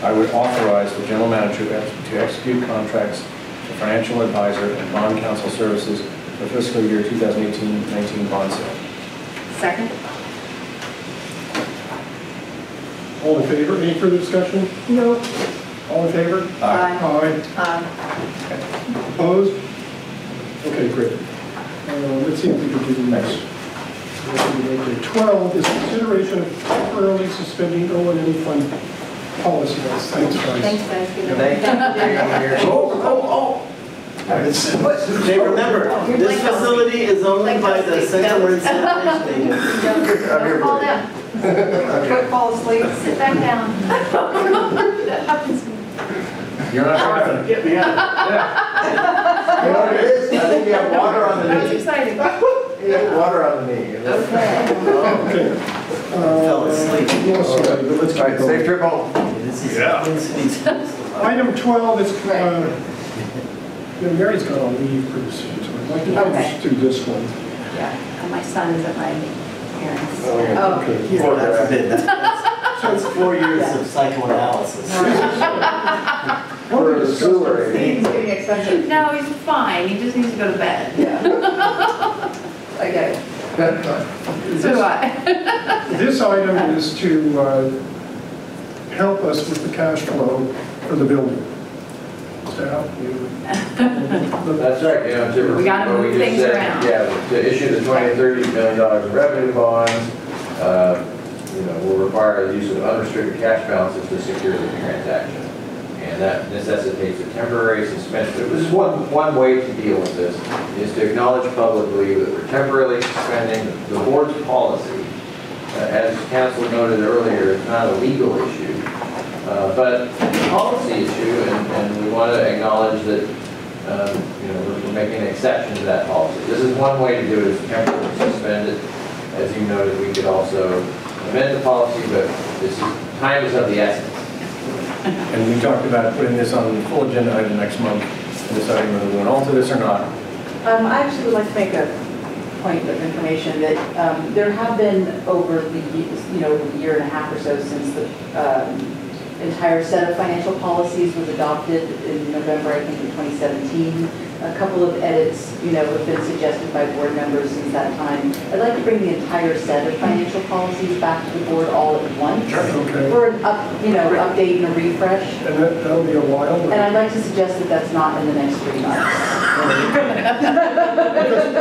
I would authorize the general manager to execute contracts for financial advisor and bond counsel services for fiscal year 2018-19 bond sale. Second? All in favor? Any further discussion? No. All in favor? Aye. Aye. Opposed? Okay, great. Let's see if we can do the next. 12 is consideration of temporarily suspending O&M fund policy. Thanks, guys. Thanks, guys. Good night. Thank you. Hey, remember, this facility is owned by the Central Marin Sanitation Agency. Don't fall down. Don't fall asleep. Sit back down. That happens to me. You're not trying to Get me out. You know what it is? I think you have water on the That was knee. exciting. You have water on the knee. Okay. Okay. Fell asleep. Yes, okay, but let's All right, keep safe going. trip home. This is Item 12 is, Mary's got on leave pretty soon, so I'd like to Okay. finish through this one. Yeah, and my son is at my parents'. Oh, Okay. yeah, that's a bit, so it's 4 years of psychoanalysis. For the sewer. He's getting expensive. No, he's fine. He just needs to go to bed. Yeah. Okay. So do I. This item is to help us with the cash flow for the building. To help you. That's right, We gotta what move just things said, around. Yeah, to issue the $20 to $30 million in revenue bonds, will require the use of unrestricted cash balances to secure the transaction. And that necessitates a temporary suspension. This is one way to deal with this, is to acknowledge publicly that we're temporarily suspending the board's policy. As council noted earlier, it's not a legal issue, but it's a policy issue, and we want to acknowledge that we're making an exception to that policy. This is one way to do it, is temporarily suspend it. As you noted, we could also amend the policy, but time is of the essence. And we talked about putting this on the full agenda item next month, and deciding whether we want to alter this or not. I actually would like to make a point of information that there have been over the year and a half or so since the entire set of financial policies was adopted in November, I think, of 2017. A couple of edits, have been suggested by board members since that time. I'd like to bring the entire set of financial policies back to the board all at once Okay. for an update and a refresh. And that'll be a while. And I'd like to suggest that that's not in the next 3 months.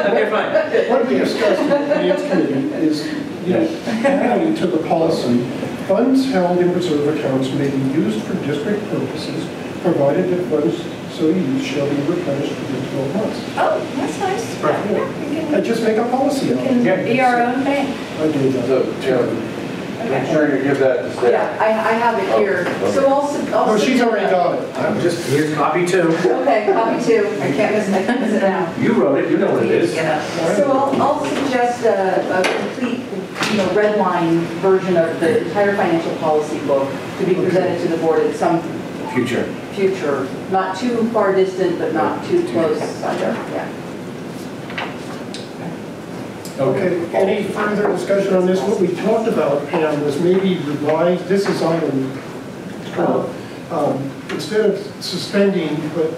Okay, fine. What we discussed in the finance committee is, adding to the policy, funds held in reserve accounts may be used for district purposes, provided that funds so used shall be replenished within 12 months. Oh, that's nice. I just make a policy We on can it. be our own bank. I did So, that. make sure you give that to staff. Yeah, I have it here. So I'll. Oh, she's already got it. Here's copy 2. Okay, copy 2. I can't miss it now. You wrote it, you know what it is. So I'll suggest a complete, red line version of the entire financial policy book to be presented to the board at some future, not too far distant, but not too close either, yeah. Okay, any further discussion on this? What we talked about, Pam, was maybe revise, this is item 12. Instead of suspending, but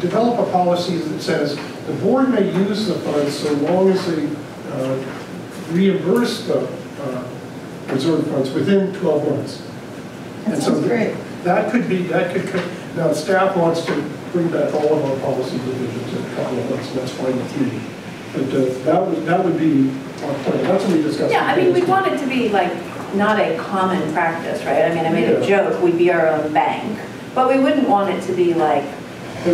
develop a policy that says the board may use the funds so long as they reimburse the reserve funds within 12 months. That sounds great. That could, now staff wants to bring back all of our policy revisions in a couple of months, and that's fine with me. But that would be our plan. That's what we discussed. Yeah, I mean, we want it to be like, not a common practice, right? I mean, I made a joke, we'd be our own bank, but we wouldn't want it to be like, I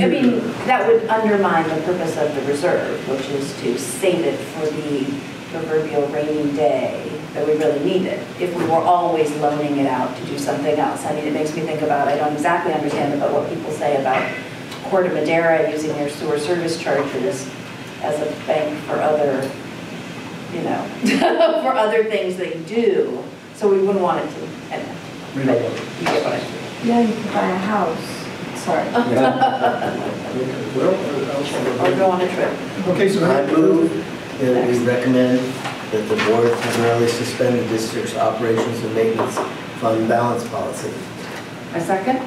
mean, that would undermine the purpose of the reserve, which is to save it for the proverbial rainy day that we really need it. If we were always loaning it out to do something else. I mean, it makes me think about, I don't exactly understand about what people say about Corte Madera using their sewer service charges as a bank for other, for other things they do. So we wouldn't want it to, anyway. We don't want it. You get what I mean. Yeah, you can buy a house. Sorry. Okay, well, Or go on a trip. okay, so I move that we recommend that the board temporarily suspend the district's operations and maintenance fund balance policy. A second?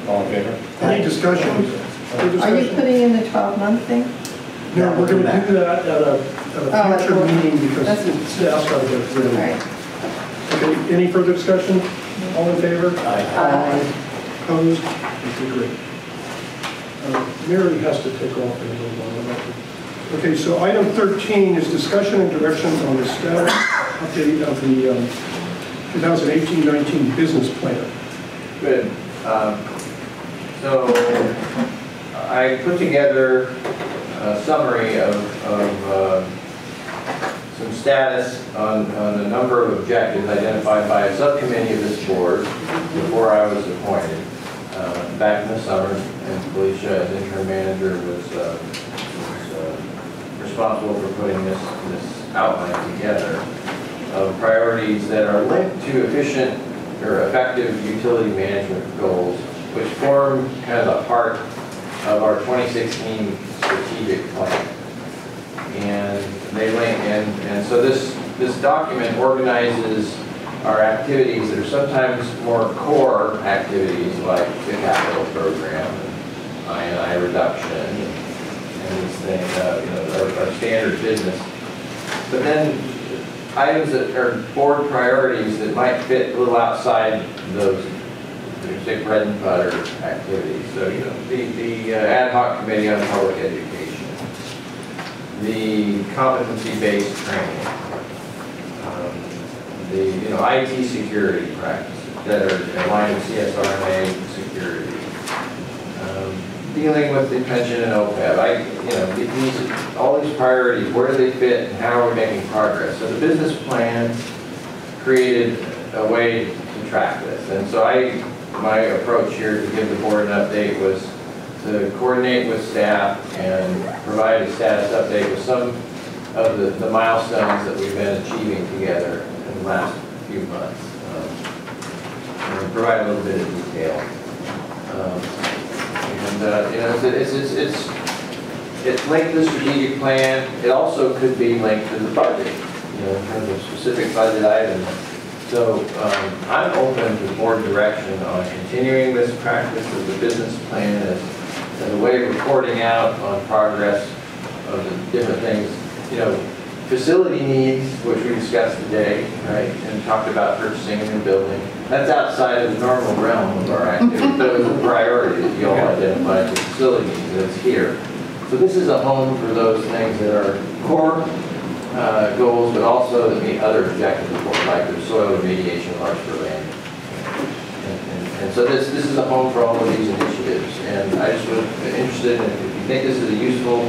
All in favor? any discussion? Are you putting in the 12-month thing? No, we're going to do that at a future meeting because staff's got to get it through. All right. Okay, any further discussion? All in favor? Aye. Opposed? Okay, great. Mary has to take off in a little while. Okay, so item 13 is discussion and directions on the status update of the 2018-19 business plan. Good. So I put together a summary of some status on a number of objectives identified by a subcommittee of this board before I was appointed back in the summer, and Felicia, as interim manager, was responsible for putting this outline together of priorities that are linked to efficient or effective utility management goals, which form kind of the heart of our 2016 strategic plan. And they link, and so this document organizes our activities that are sometimes more core activities like the capital program, and I&I reduction, and these things, our standard business. But then items that are board priorities that might fit a little outside those say bread and butter activities. So, the ad hoc committee on public education, the competency-based training, the IT security practices that are aligned with CSRMA security, dealing with the pension and OPEB. All these priorities, where do they fit and how are we making progress? So the business plan created a way to track this. And so my approach here to give the board an update was to coordinate with staff and provide a status update with some of the milestones that we've been achieving together in the last few months. And provide a little bit of detail. It's linked to the strategic plan. It also could be linked to the budget, in terms of specific budget items. So I'm open to board direction on continuing this practice of the business plan as a way of reporting out on progress of the different things. Facility needs, which we discussed today, right, and talked about purchasing a new building. That's outside of the normal realm of our activity, but it was a priority that you all identified the facility needs that's here. So this is a home for those things that are core goals, but also that meet other objectives, like the soil remediation, large for land. And so this is a home for all of these initiatives. And I just was interested in, if you think this is a useful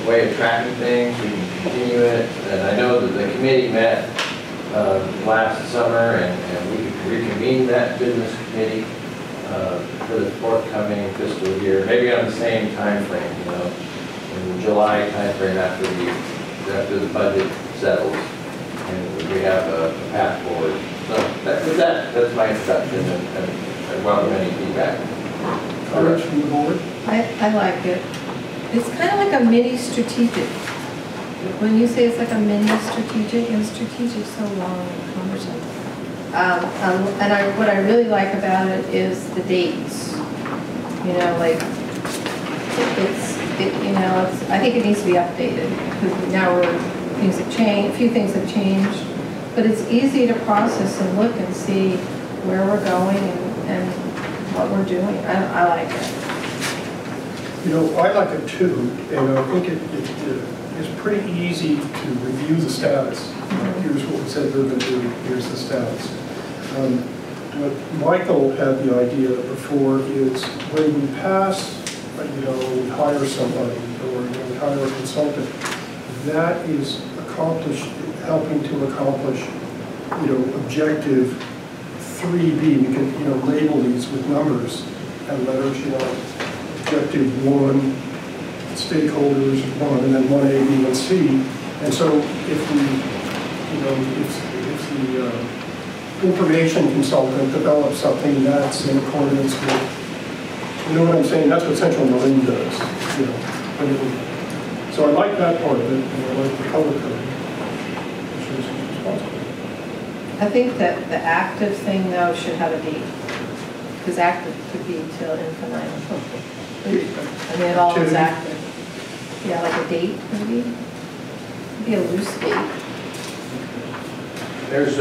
way of tracking things, we can continue it. And I know that the committee met last summer, and we could reconvene that business committee for the forthcoming fiscal year, maybe on the same time frame, you know, in the July time frame after the budget settles, and we have a path forward. So that's my introduction, and I welcome any feedback. Comments from the board? I like it. It's kind of like a mini strategic. When you say it's like a mini strategic, and strategic so long and cumbersome. And what I really like about it is the dates. You know, like I think it needs to be updated because now things have changed. A few things have changed, but it's easy to process and look and see where we're going and what we're doing. I like it. You know, I like it too, and I think it's pretty easy to review the status. Here's what we said we're going to do, here's the status. What Michael had the idea before is when we pass, you know, we hire somebody or we hire a consultant, that is helping to accomplish, you know, objective 3B. We can, you know, label these with numbers and letters, you know, objective 1, stakeholders 1, and then 1A, B, and C. And so if we, you know, if the information consultant develops something that's in accordance with, you know what I'm saying? That's what Central Marin does, you know. So I like that part of it, and I like the color code. I think that the active thing though should have a date, because active could be till infinitum. I mean, it all is active. Yeah, like a date maybe. Be a loose date. There's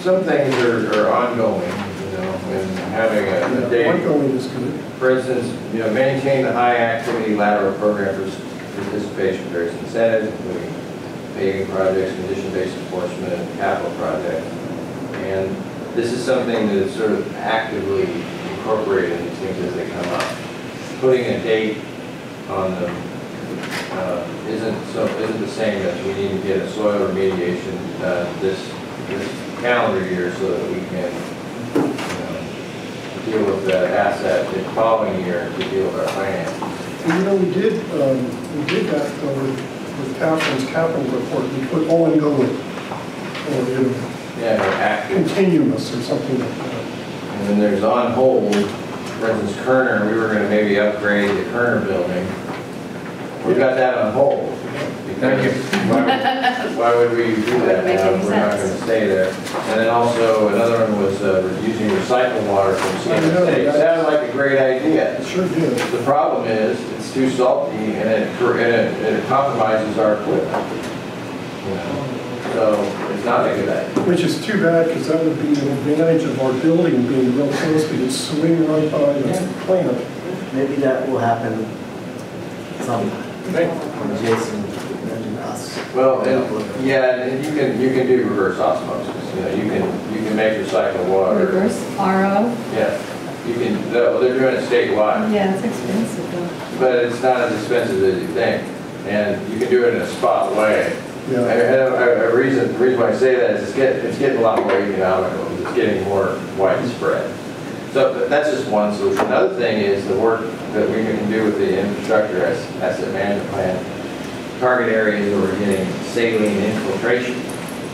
some things are ongoing, you know, and having a date. Ongoing is good. For instance, you know, maintain the high activity lateral program for participation in various incentives, including paving projects, condition-based enforcement, and capital projects. And this is something that is sort of actively incorporated in these things as they come up. Putting a date on them isn't the same as we need to get a soil remediation this calendar year so that we can, you know, deal with the asset the following year to deal with our finances. And, you know, we did that with Catherine's capital report. We put ongoing, or, you know, continuous or something like that. And then there's on hold. For instance, Kerner, we were going to maybe upgrade the Kerner building. We've got that on hold. Because why would we do that now if we're not going to stay there? And then also another one was using recycled water from CMSA. Sounded like a great idea. It sure did. The problem is it's too salty and it compromises our equipment. You know? So it's not a good idea. Which is too bad, because that would be an advantage of our building being real close. We could swing right by the plant. Maybe that will happen sometime. When Jason and us. Well, and you can do reverse osmosis. You know, you can make recycled water. Reverse RO. Yeah, you can. Well, they're doing it statewide. Yeah, it's expensive though. But it's not as expensive as you think, and you can do it in a spot way. Yeah. The reason why I say that is it's getting a lot more economical. It's getting more widespread. So that's just one solution. Another thing is the work that we can do with the infrastructure asset management plan. Target areas where we're getting saline infiltration,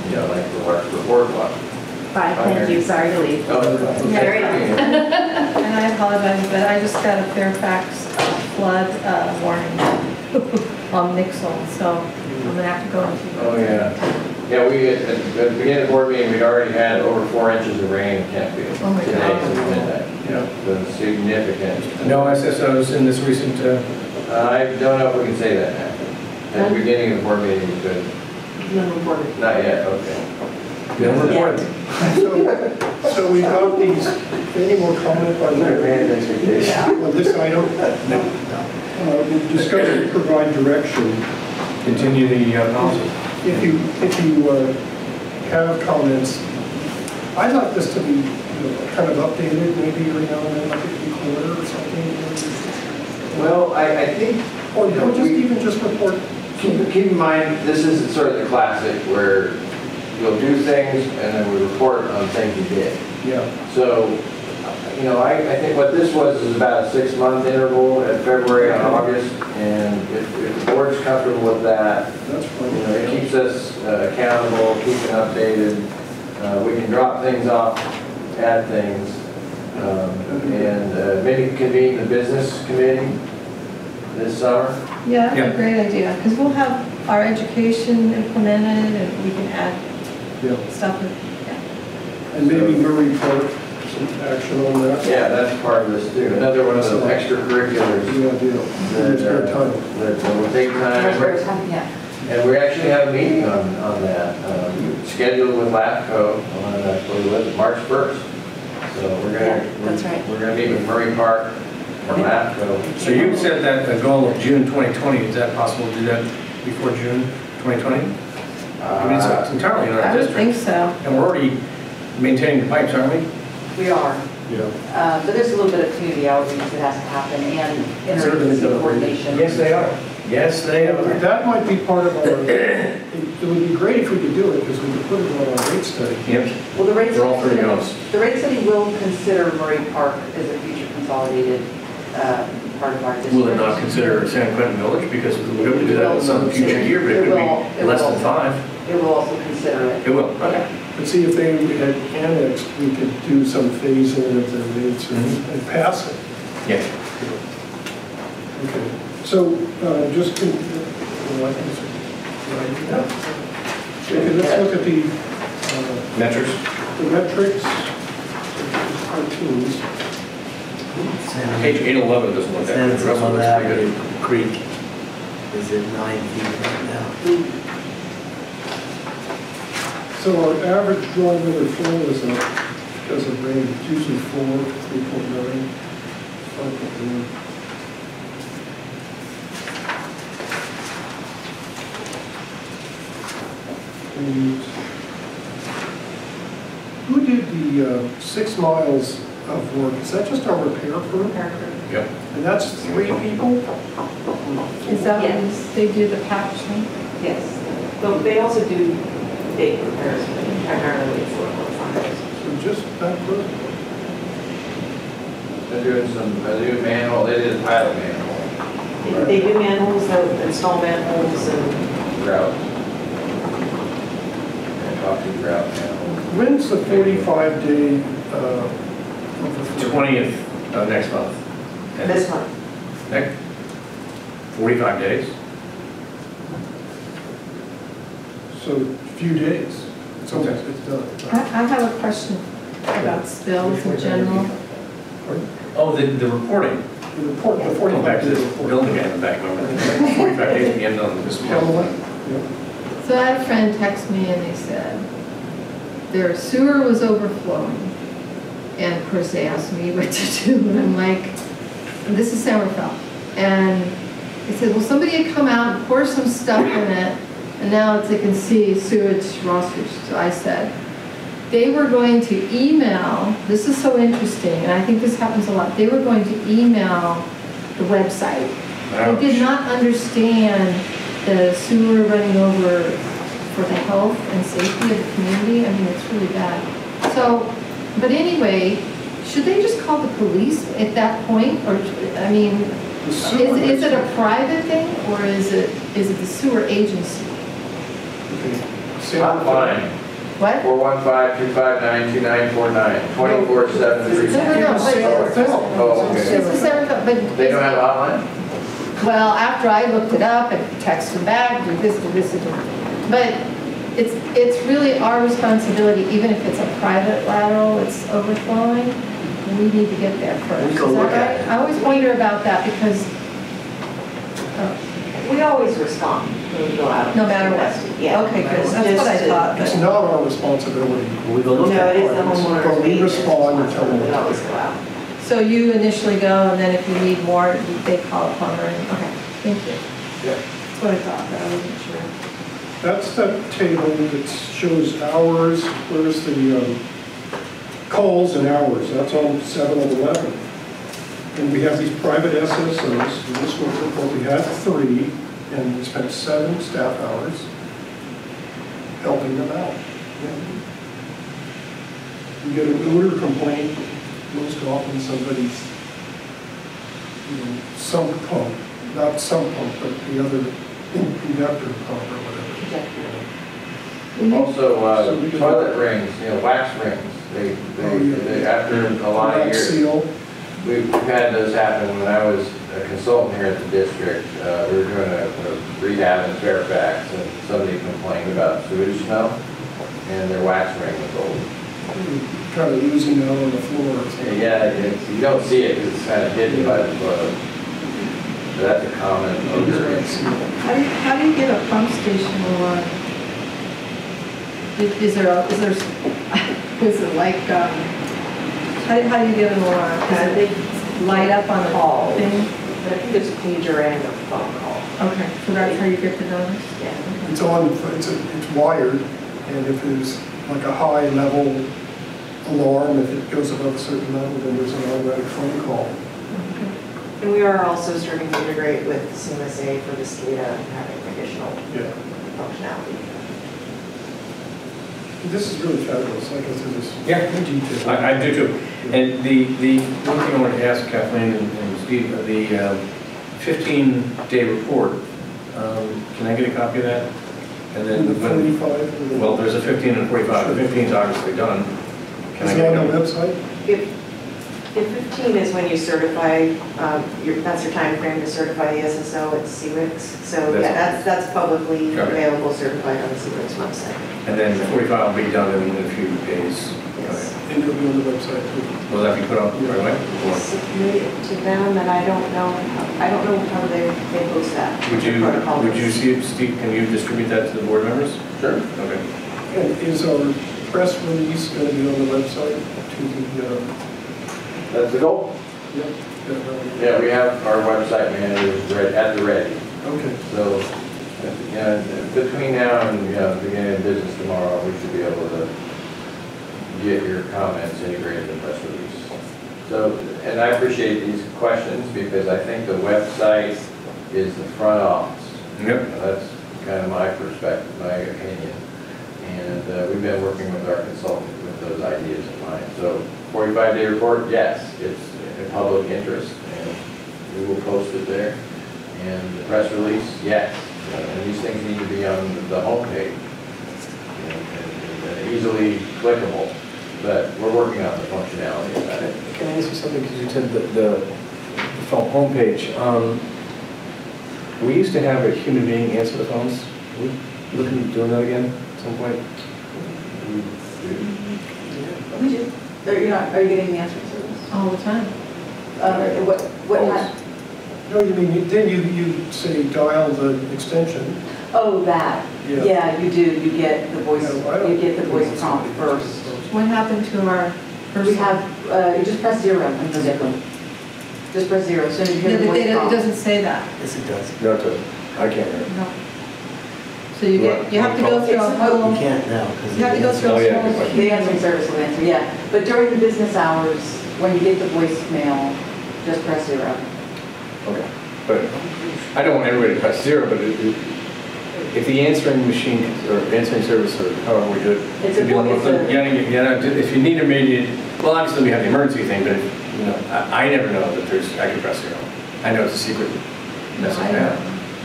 you know, like the boardwalk. Bye, thank you, sorry to leave. Oh, Carry on. And I apologize, but I just got a Fairfax flood warning on Nixon, so I'm gonna have to go into. Oh, yeah. Yeah, we, at the beginning of the board meeting, we'd already had over 4 inches of rain in Kentfield. Oh my today God. since midnight. Yeah. It was significant. No SSOs in this recent... I don't know if we can say that now. At the beginning of the board meeting, we could. None reported. Not yet, okay. No report. So we got these. Any more comment on Expectation. this item? No. we'll discuss and provide direction. Continue the policy. If you have comments, I'd like this to be kind of updated, maybe every now and then, like a quarter or something. Well, I think, Or just report. keep in mind, this is sort of the classic where you'll do things and then we report on things you did. Yeah. So, you know, I think what this was is about a 6-month interval at February and August, and if the board's comfortable with that, That's fine. you know, it keeps us accountable, keeping updated. We can drop things off, add things, and maybe convene the business committee this summer. Yeah, Yeah. a great idea, because we'll have our education implemented and we can add Yeah. stuff. And maybe Marie Park, some action on that. Yeah, that's part of this too. Another one of those extracurriculars Yeah, deal. that, Spare time. that will take time. Yeah. And we actually have a meeting on that, scheduled with LAFCO on, I believe, was it March 1st? So we're Yeah, gonna, that's right. we're gonna meet with Marin Park and LAFCO. So you said that a goal of June 2020, is that possible to do that before June 2020? I mean, it's entirely in I our would think district. so. And we're already maintaining the pipes, aren't we? We are. Yeah. But there's a little bit of community outreach that has to happen and interagency coordination. Yes, they are. Yes, they are. That might be part of our, it would be great if we could do it, because we could put it on our rate study. Yep. Well, the rate For all three study, goes. the rate study will consider Murray Park as a future consolidated part of our district. Will it not consider San Quentin Village? Because we're going to do that in some future year, but it could be less than 5. It will also consider it. It will, okay. But see, if they had annexed, we could do some phasing of the rates and pass it. Yeah. Okay, so just, well, I think it's, okay, let's look at Metrics? the metrics, cartoons. Page 811 doesn't look that good. The rest of it looks pretty good. Creek is at 9 feet right now. So our average dry weather flow is up because of rain, it's usually 4, 3.9, 5.1. And who did the 6 miles of work? Is that just our repair crew? Yep. And that's 3 people? Is that when Yes. they do the patch thing? Yes. But they also do date repairs, but primarily it's local fires. So just that crew? They're doing they do manhole, they did a pilot manhole. They do manholes, they'll install manholes and Grout. And talk to grout manhole. When's the 45-day? 20th next month. And this month. Next 45 days. So a few days. It's almost, Okay. it's done. I have a question about spills in general. Oh, the reporting. The report, the Going 45 back to day this report. building guy in the back, remember? 45 days to end on this Pamela? month. Yeah. So I had a friend text me and they said their sewer was overflowing. And of course they asked me what to do and I'm like, this is Somerville. And they said, well, somebody had come out and pour some stuff in it and now it's, they can see sewage, raw sewage. So I said, they were going to email, this is so interesting, and I think this happens a lot, they were going to email the website. They did not understand the sewer running over for the health and safety of the community. I mean, it's really bad. So, but anyway, should they just call the police at that point? Or, I mean, is it a private thing or is it the sewer agency? I'm fine. What? 415-259-2949, 24/7. No, but Oh, it's okay. the Somerville, but. They don't have a hotline? Well, after I looked it up and texted back, do this, do this, do this. But it's really our responsibility, even if it's a private lateral, it's overflowing, we need to get there first. We go Is that look at right? I always wonder about that because, We always respond when we go out. no matter what. Yeah. Okay, good, that's what I thought. It's but- not our responsibility. We go look No, at it is the it. homeowner's But we maintenance respond and tell them. responsibility. We always go out. So you initially go, and then if you need more, they call a plumber, and, okay, thank you. Yeah. That's what I thought, but I wasn't sure. That's that table that shows hours, where's the calls and hours, that's on 7 of 11. And we have these private SSOs, in this report we had 3, and we spent 7 staff hours helping them out. You get an odor complaint, most often somebody's, sump pump, not sump pump, but the other inductor pump or whatever. Also, toilet rings, wax rings, they after a lot of Wax years. seal. We've had those happen when I was a consultant here at the district. We were doing a rehab in Fairfax, and somebody complained about sewage smell, and their wax ring was old. Kind of losing it on the floor. Yeah, you don't see it because it's kind of hidden by the toilet. But that's a common odor. How do you get a pump station alarm? Is there like, how do you get an alarm? Does it light up on the thing? But I think there's a pager and a phone call. Okay, so that's how you get the notice? Yeah. It's on, it's wired, and if there's like a high level alarm, if it goes above a certain level, then there's an automatic phone call. And we are also starting to integrate with CMSA for the SCADA and having additional functionality. This is really fabulous, like I said, this. Yeah, I do too. And the one thing I wanted to ask Kathleen and Steve, the 15-day report, can I get a copy of that? And then, The 45? well, there's a 15 and a 45. The 15 is obviously done. Can I Is get it on it? the website? If 15 is when you certify, that's your time frame to certify the SSO at CWIX. So yeah, that's publicly available, certified on the CWIX website. And then the 45 will be done in a few days. Yes. And it'll be on the website too. Will that be put up right away? Submit it to them, and I don't know how they post that. Would you see it, Steve, can you distribute that to the board members? Sure. Okay. And is our press release going to be on the website to the, That's the goal. Yeah, we have our website managers at the ready. Okay. So, between now and the beginning of business tomorrow, we should be able to get your comments integrated in the press release. So, and I appreciate these questions because I think the website is the front office. Yep. That's kind of my perspective, my opinion. And we've been working with our consultant with those ideas in mind. So 45-day report, yes, it's in public interest, and we will post it there. And the press release, yes. And these things need to be on the homepage, and easily clickable. But we're working on the functionality of that. Can I ask you something, because you said the phone homepage. We used to have a human being answer the phones. Are we looking at doing that again at some point? We do. Are you getting the answering service? All the time. What happened? no, you mean, then you say dial the extension. Oh, that. Yeah. Yeah, you do. You get the voice. No, I don't You get the think voice prompt first. What happened to our person? We have. You just press 0 and the nickel. Just press 0. So you hear Yeah, the but voice it prompt. doesn't say that. Yes, it does. No, it doesn't. I can't hear it. No. So you have to go through a whole, You can't now, because. you have to go through Oh, a yeah, whole. good question. The answering service will answer, yeah. But during the business hours, when you get the voicemail, just press 0. Okay. But I don't want everybody to press 0, but if the answering machine or answering service or however we do it. It's a- if you need immediate, well, obviously we have the emergency thing, but I never know that I can press 0. I know it's a secret message now.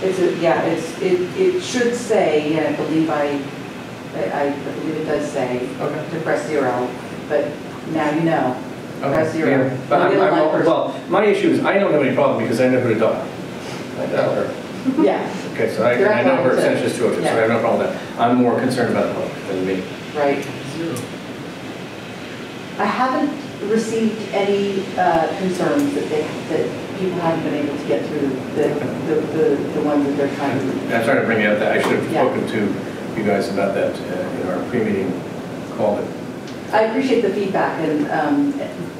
It should say, and I believe it does say to press 0, but now you know. Press 0. Yeah. But You'll get a live person. well, my issue is I don't have any problem because I know who to dial. I dial her. Yeah, Okay, so I know her extension is 202, so I have no problem with that. I'm more concerned about the public than me. right. I haven't received any concerns that people haven't been able to get through the ones that they're trying to. I'm trying to bring it up that I should have Yeah. spoken to you guys about that in our pre-meeting call. But I appreciate the feedback, and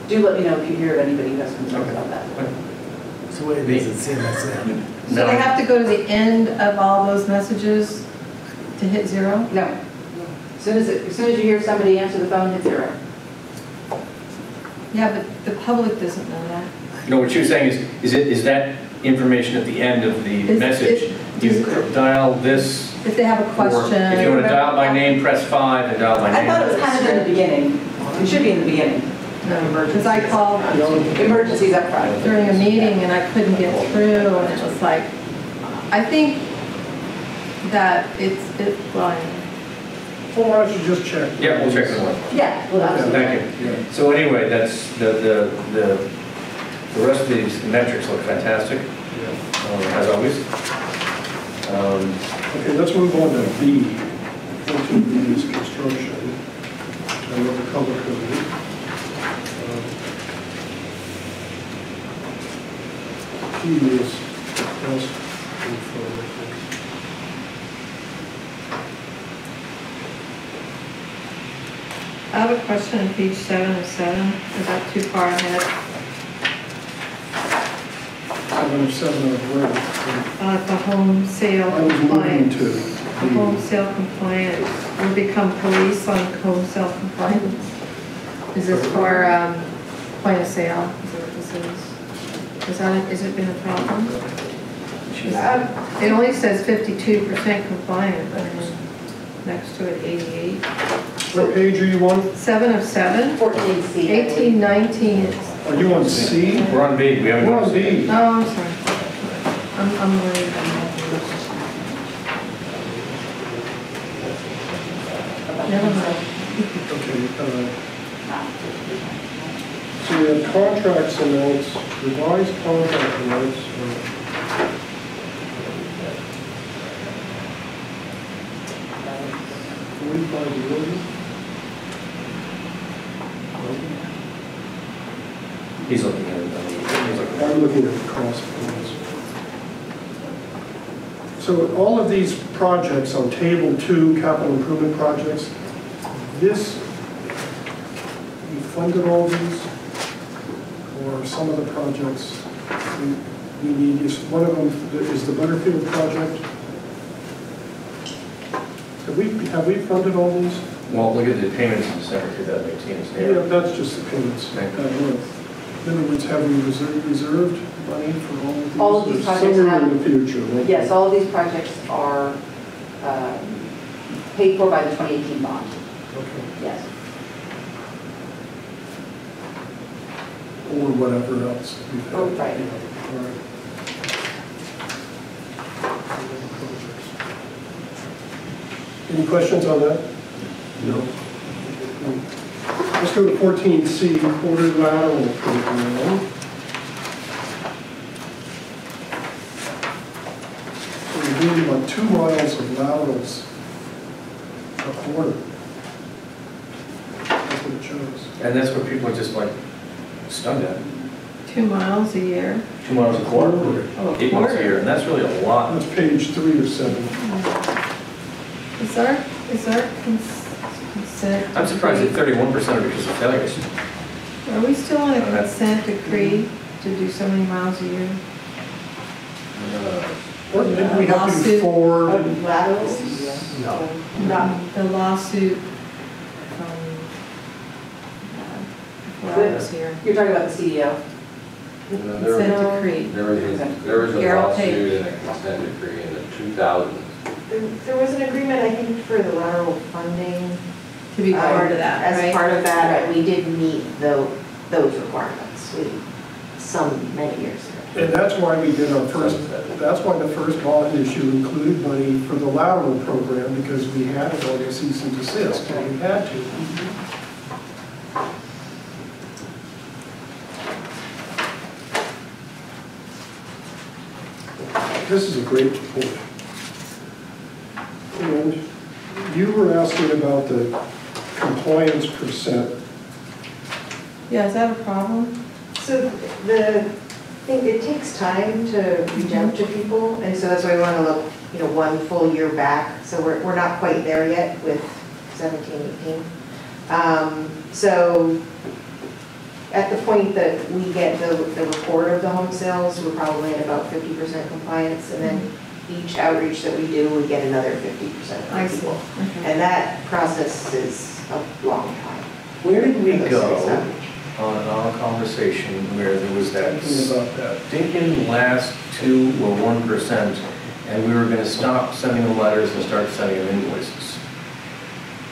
do let me know if you hear of anybody who has concerns about that. It's the way it is at CMSN. So they have to go to the end of all those messages to hit 0? No. As soon as you hear somebody answer the phone, hit 0. Yeah, but the public doesn't know that. No, what you're saying is that information at the end of the message? You dial this, If they have a or question. if you want to dial by name, press 5 and dial by I name. thought it was kind of in the beginning. It should be in the beginning. Because I called Emergencies up front. during a meeting and I couldn't get through, and it was like, I think that it's blind. Well, why don't you just check? Yeah, we'll check it out. Yeah, well, absolutely. Thank you. So anyway, that's the rest of these metrics look fantastic, as always. Okay, let's move on to B. 14B is construction. I love the color code. P is cost control. I have a question on page 7 of 7. Is that too far ahead? 7 of 7 of where? The home sale I was moving compliance. to The home sale compliance will become police on home sale compliance. Is this for point of sale? Is that what this is? Is it been a problem? It only says 52% compliant, and next to it 88. What page are you on? 7 of 7. 14C. 18, 19. Are you on C? We're on B. We haven't We're on gone to C. B. Oh, I'm sorry. I'm worried about Never mind. Okay. So you have contracts and notes, revised contract notes. 45 million. He's looking at it. I'm looking at the cost points. So all of these projects on table 2, capital improvement projects, this, you funded all these? Or some of the projects we need, is one of them is the Butterfield project? Have we funded all these? Well, look at the payments in December 2018. It's Yeah, there. that's just the payments. In other words, have we reserved money for all of these? All of these Or projects somewhere have- in the future? Like- Yes, all of these projects are paid for by the 2018 bond. Okay. Yes. Or whatever else we've had. Oh, right. All right. Any questions on that? No. Let's go to 14C, quarter lateral program. So we're doing about 2 miles of laterals a quarter. That's what it shows. And that's what people are just like stunned at. 2 miles a year. 2 miles a quarter. Oh, 8 months a year, and that's really a lot. That's page 3 or 7. Is our consent? I'm surprised that 31% are because of failures. Are we still on a consent decree to do so many miles a year? Or did we have to do Lawsuit. 4? Laterals? No. Not, The lawsuit from, before I was here. you're talking about the CDO? Consent decree. There was a Carol lawsuit Tate. and a consent decree in the 2000s. There was an agreement, I think, for the lateral funding. To be part of that, As right? part of that, we did meet those requirements, many years ago. And that's why we did our first, that's why the first bond issue included money for the lateral program, because we had to go to cease and desist, and we had to. This is a great report. And you were asking about the compliance percent. Yeah, is that a problem? So I think it takes time to reach out to people, and so that's why we want to look, 1 full year back. So we're not quite there yet with 17, 18. So at the point that we get the report of the home sales, we're probably at about 50% compliance, and then each outreach that we do, we get another 50% I see. approval. Okay. And that process is a long time. Where did we for those go six outreach. on our conversation where there was that Thinking about that. stinking last 2 or 1%, and we were going to stop sending them letters and start sending them invoices?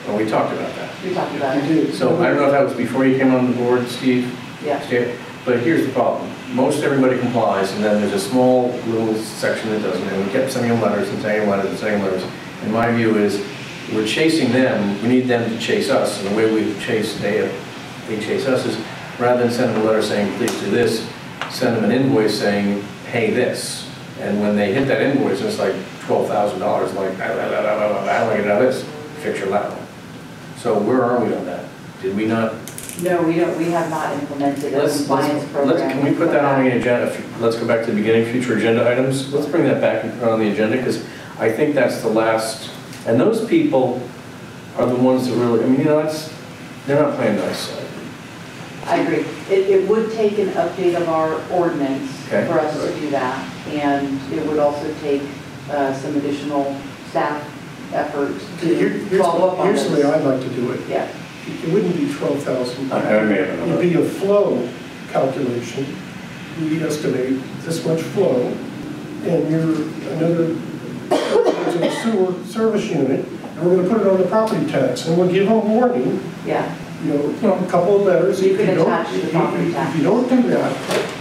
Well, we talked about that. We talked about You it. did. So I don't know if that was before you came on the board, Steve. Yeah. Steve, but here's the problem. Most everybody complies, and then there's a small little section that doesn't, and we kept sending them letters and sending them letters and sending them letters. And my view is, we're chasing them, we need them to chase us, and the way we chase, they chase us is, rather than send them a letter saying, please do this, send them an invoice saying, pay this. And when they hit that invoice, it's like $12,000, like, how do I get out of this? Fix your lateral. So where are we on that? Did we not? No, we don't, we have not implemented a compliance program. Can we put that on the agenda? Let's go back to the beginning, future agenda items. Let's bring that back and put it on the agenda, because I think that's the last, and those people are the ones that really, I mean, you know, they're not playing nice. I agree. It would take an update of our ordinance Okay. for us to do that, and it would also take some additional staff effort to follow up on Here's the way this. I'd like to do it. Yeah. It wouldn't be 12,000. I haven't made it. It would be a flow calculation. We estimate this much flow, and there's a sewer service unit, and we're gonna put it on the property tax, and we'll give them a warning, Yeah. you know, a couple of letters. You If can don't- attach the property tax. If you don't do that,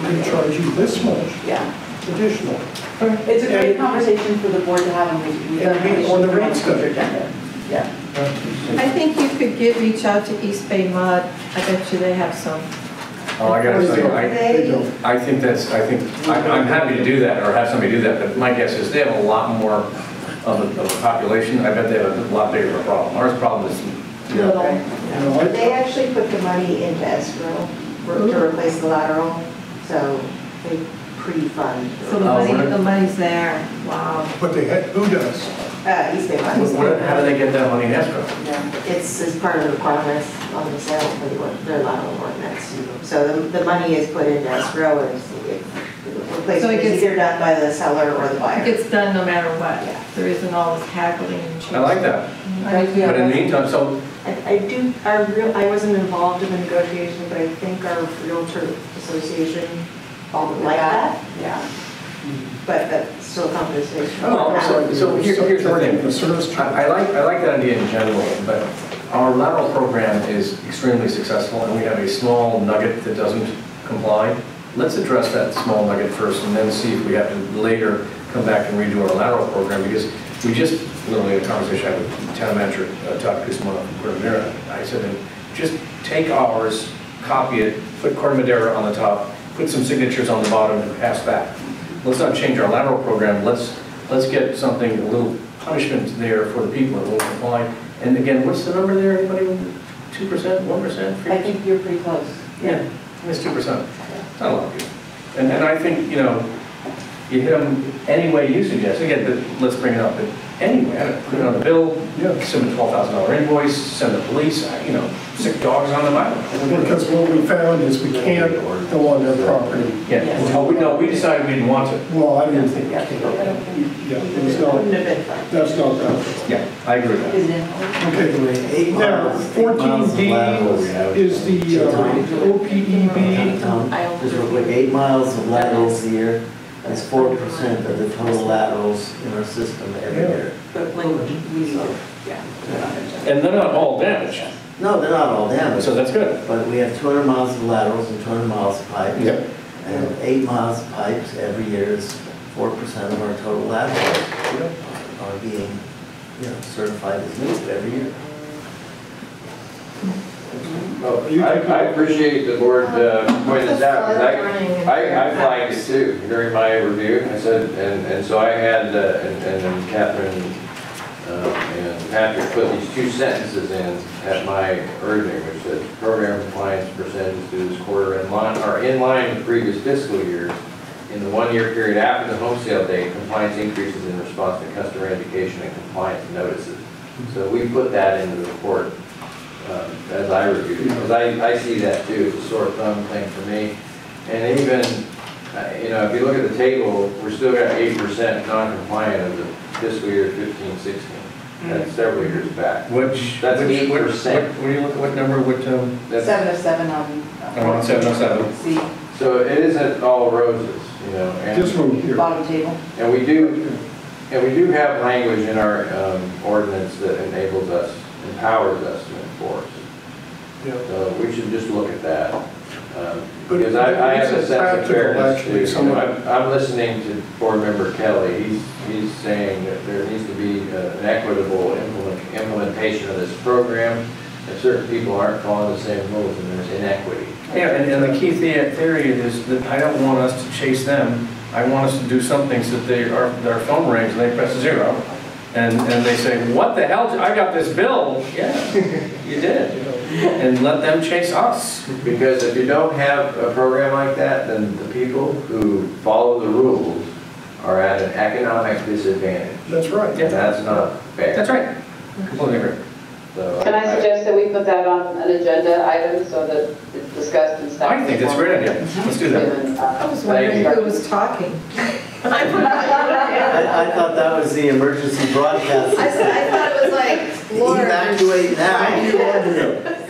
we're gonna charge you this much Yeah. additional. It's a great And- conversation for the board to have, and we And be on the rate study. agenda. Yeah. I think you could reach out to East Bay Mud. I bet you they have some. Oh, I gotta say, They don't. I'm happy to do that, or have somebody do that, but my guess is they have a lot more of a population. I bet they have a lot bigger of a problem. Our problem is, you know, You know, They actually put the money into escrow to replace the lateral, so they pre-fund. So the money's there. Wow. But who does? East Bay Mud. how do they get that money in escrow? It's part of the requirements on the sale for their lateral ordinance. So the money is put into escrow, and the replacement is either done by the seller or the buyer. It gets done no matter what. Yeah. There isn't all this haggling and chasing. I like that. But in the meantime, so, I wasn't involved in the negotiation, but I think our Realtor Association like that, Yeah. but that's still a conversation. so here's the Charging thing. the service charge. I like that idea in general, but our lateral program is extremely successful, and we have a small nugget that doesn't comply. Let's address that small nugget first, and then see if we have to later come back and redo our lateral program, because we just, literally had a conversation I had with town manager, Todd Guzman from Corte Madera. I said, just take ours, copy it, put Corte Madera on the top, put some signatures on the bottom, and pass back. Let's not change our lateral program. Let's get something, a little punishment there for the people that won't comply. And again, what's the number there, anybody? 2%, 1%, 3%? I think you're pretty close. Yeah, it's 2%. Not a lot of people. And I think, you know, you hit them any way you suggest. Again, let's bring it up. But anyway, put it on the bill, send a $12,000 invoice, send the police, you know, sick dogs on the island. Because what we found is we can't go on their property. Yeah, no, we decided we didn't want to. Well, I didn't think, yeah, it was not, that's not that. Yeah, I agree with that. Is it? Okay, now, 14D is the OPEB. Just real quick, 8 miles of laterals a year, that's 4% of the total laterals in our system every year. And they're not all damaged, No, they're not all damaged, so that's good. but we have 200 miles of laterals and 200 miles of pipes. Yep. And 8 miles of pipes every year is 4% of our total laterals are being, you know, certified as new every year. Well, I appreciate the board pointing this out, because I flagged it too during my review. I said, and so I had, and then Catherine and Patrick put these 2 sentences in at my urging, which said program compliance percentages through this quarter are in line with previous fiscal years. In the 1-year period after the home sale date, compliance increases in response to customer education and compliance notices. So we put that into the report as I review it, because I see that too, it's a sore thumb thing for me. And even, you know, if you look at the table, we're still got 8% non-compliant of the fiscal year 15-16. That's several years back. That's 8%. What do you look at, what number, what, That's 707 on. on 707? See, So it isn't all roses, you know. And, This one here. bottom table. and we do have language in our ordinance that enables us, empowers us to enforce. Yeah. So we should just look at that. But Because I have a it's sense of practical, fairness actually, too. some You know, of I'm listening to Board Member Kelly. He's saying that there needs to be an equitable implementation of this program. And certain people aren't following the same rules and there's inequity. Yeah, and the key theory is that I don't want us to chase them. I want us to do something so that their phone rings and they press 0. And they say, what the hell, I got this bill. Yeah, you did. And let them chase us. Because if you don't have a program like that, then the people who follow the rules are at an economic disadvantage. That's right. And that's not fair. That's right. Completely agree. So Can I suggest that we put that on an agenda item so that it's discussed and stuff? I think that's a great idea. Let's do that. I was wondering who was talking. I thought that was the emergency broadcast. I thought it was like, Lord. Evacuate now.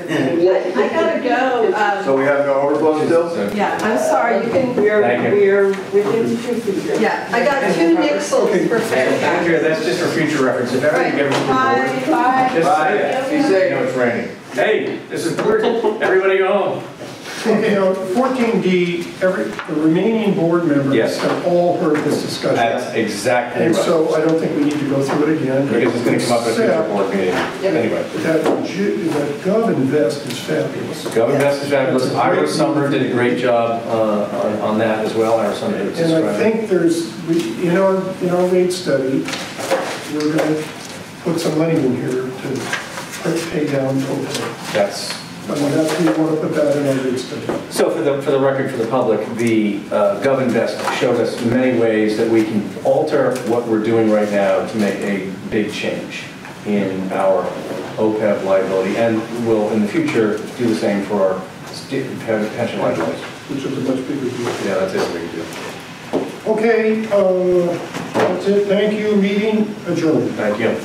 I gotta go. So we have no overflow still? Yeah, I'm sorry, you can, We're within 2 feet. yeah, I got 2 nixels for Andrea, that's just for future reference. If ever you get rid of the board, Bye. just say it. Be safe. You know it's raining. Hey, this is important. Everybody go home. Okay, now 14D, the remaining board members Yes. have all heard this discussion. That's exactly And right. so I don't think we need to go through it again. Because it's going to come up at a future board meeting. Anyway. That GovInvest is fabulous. GovInvest is fabulous. Ira Summer did a great job on that as well. Ira Summer did And I think in our rate study, we're going to put some money in here to pay down OPEB. I mean, we want to put that in our rate study. So for the record, for the public, the GovInvest showed us many ways that we can alter what we're doing right now to make a big change in our OPEB liability, and will in the future do the same for our pension liabilities. Which is a much bigger deal. Yeah, that's a big deal. Okay, that's it. Thank you. Meeting adjourned. Thank you.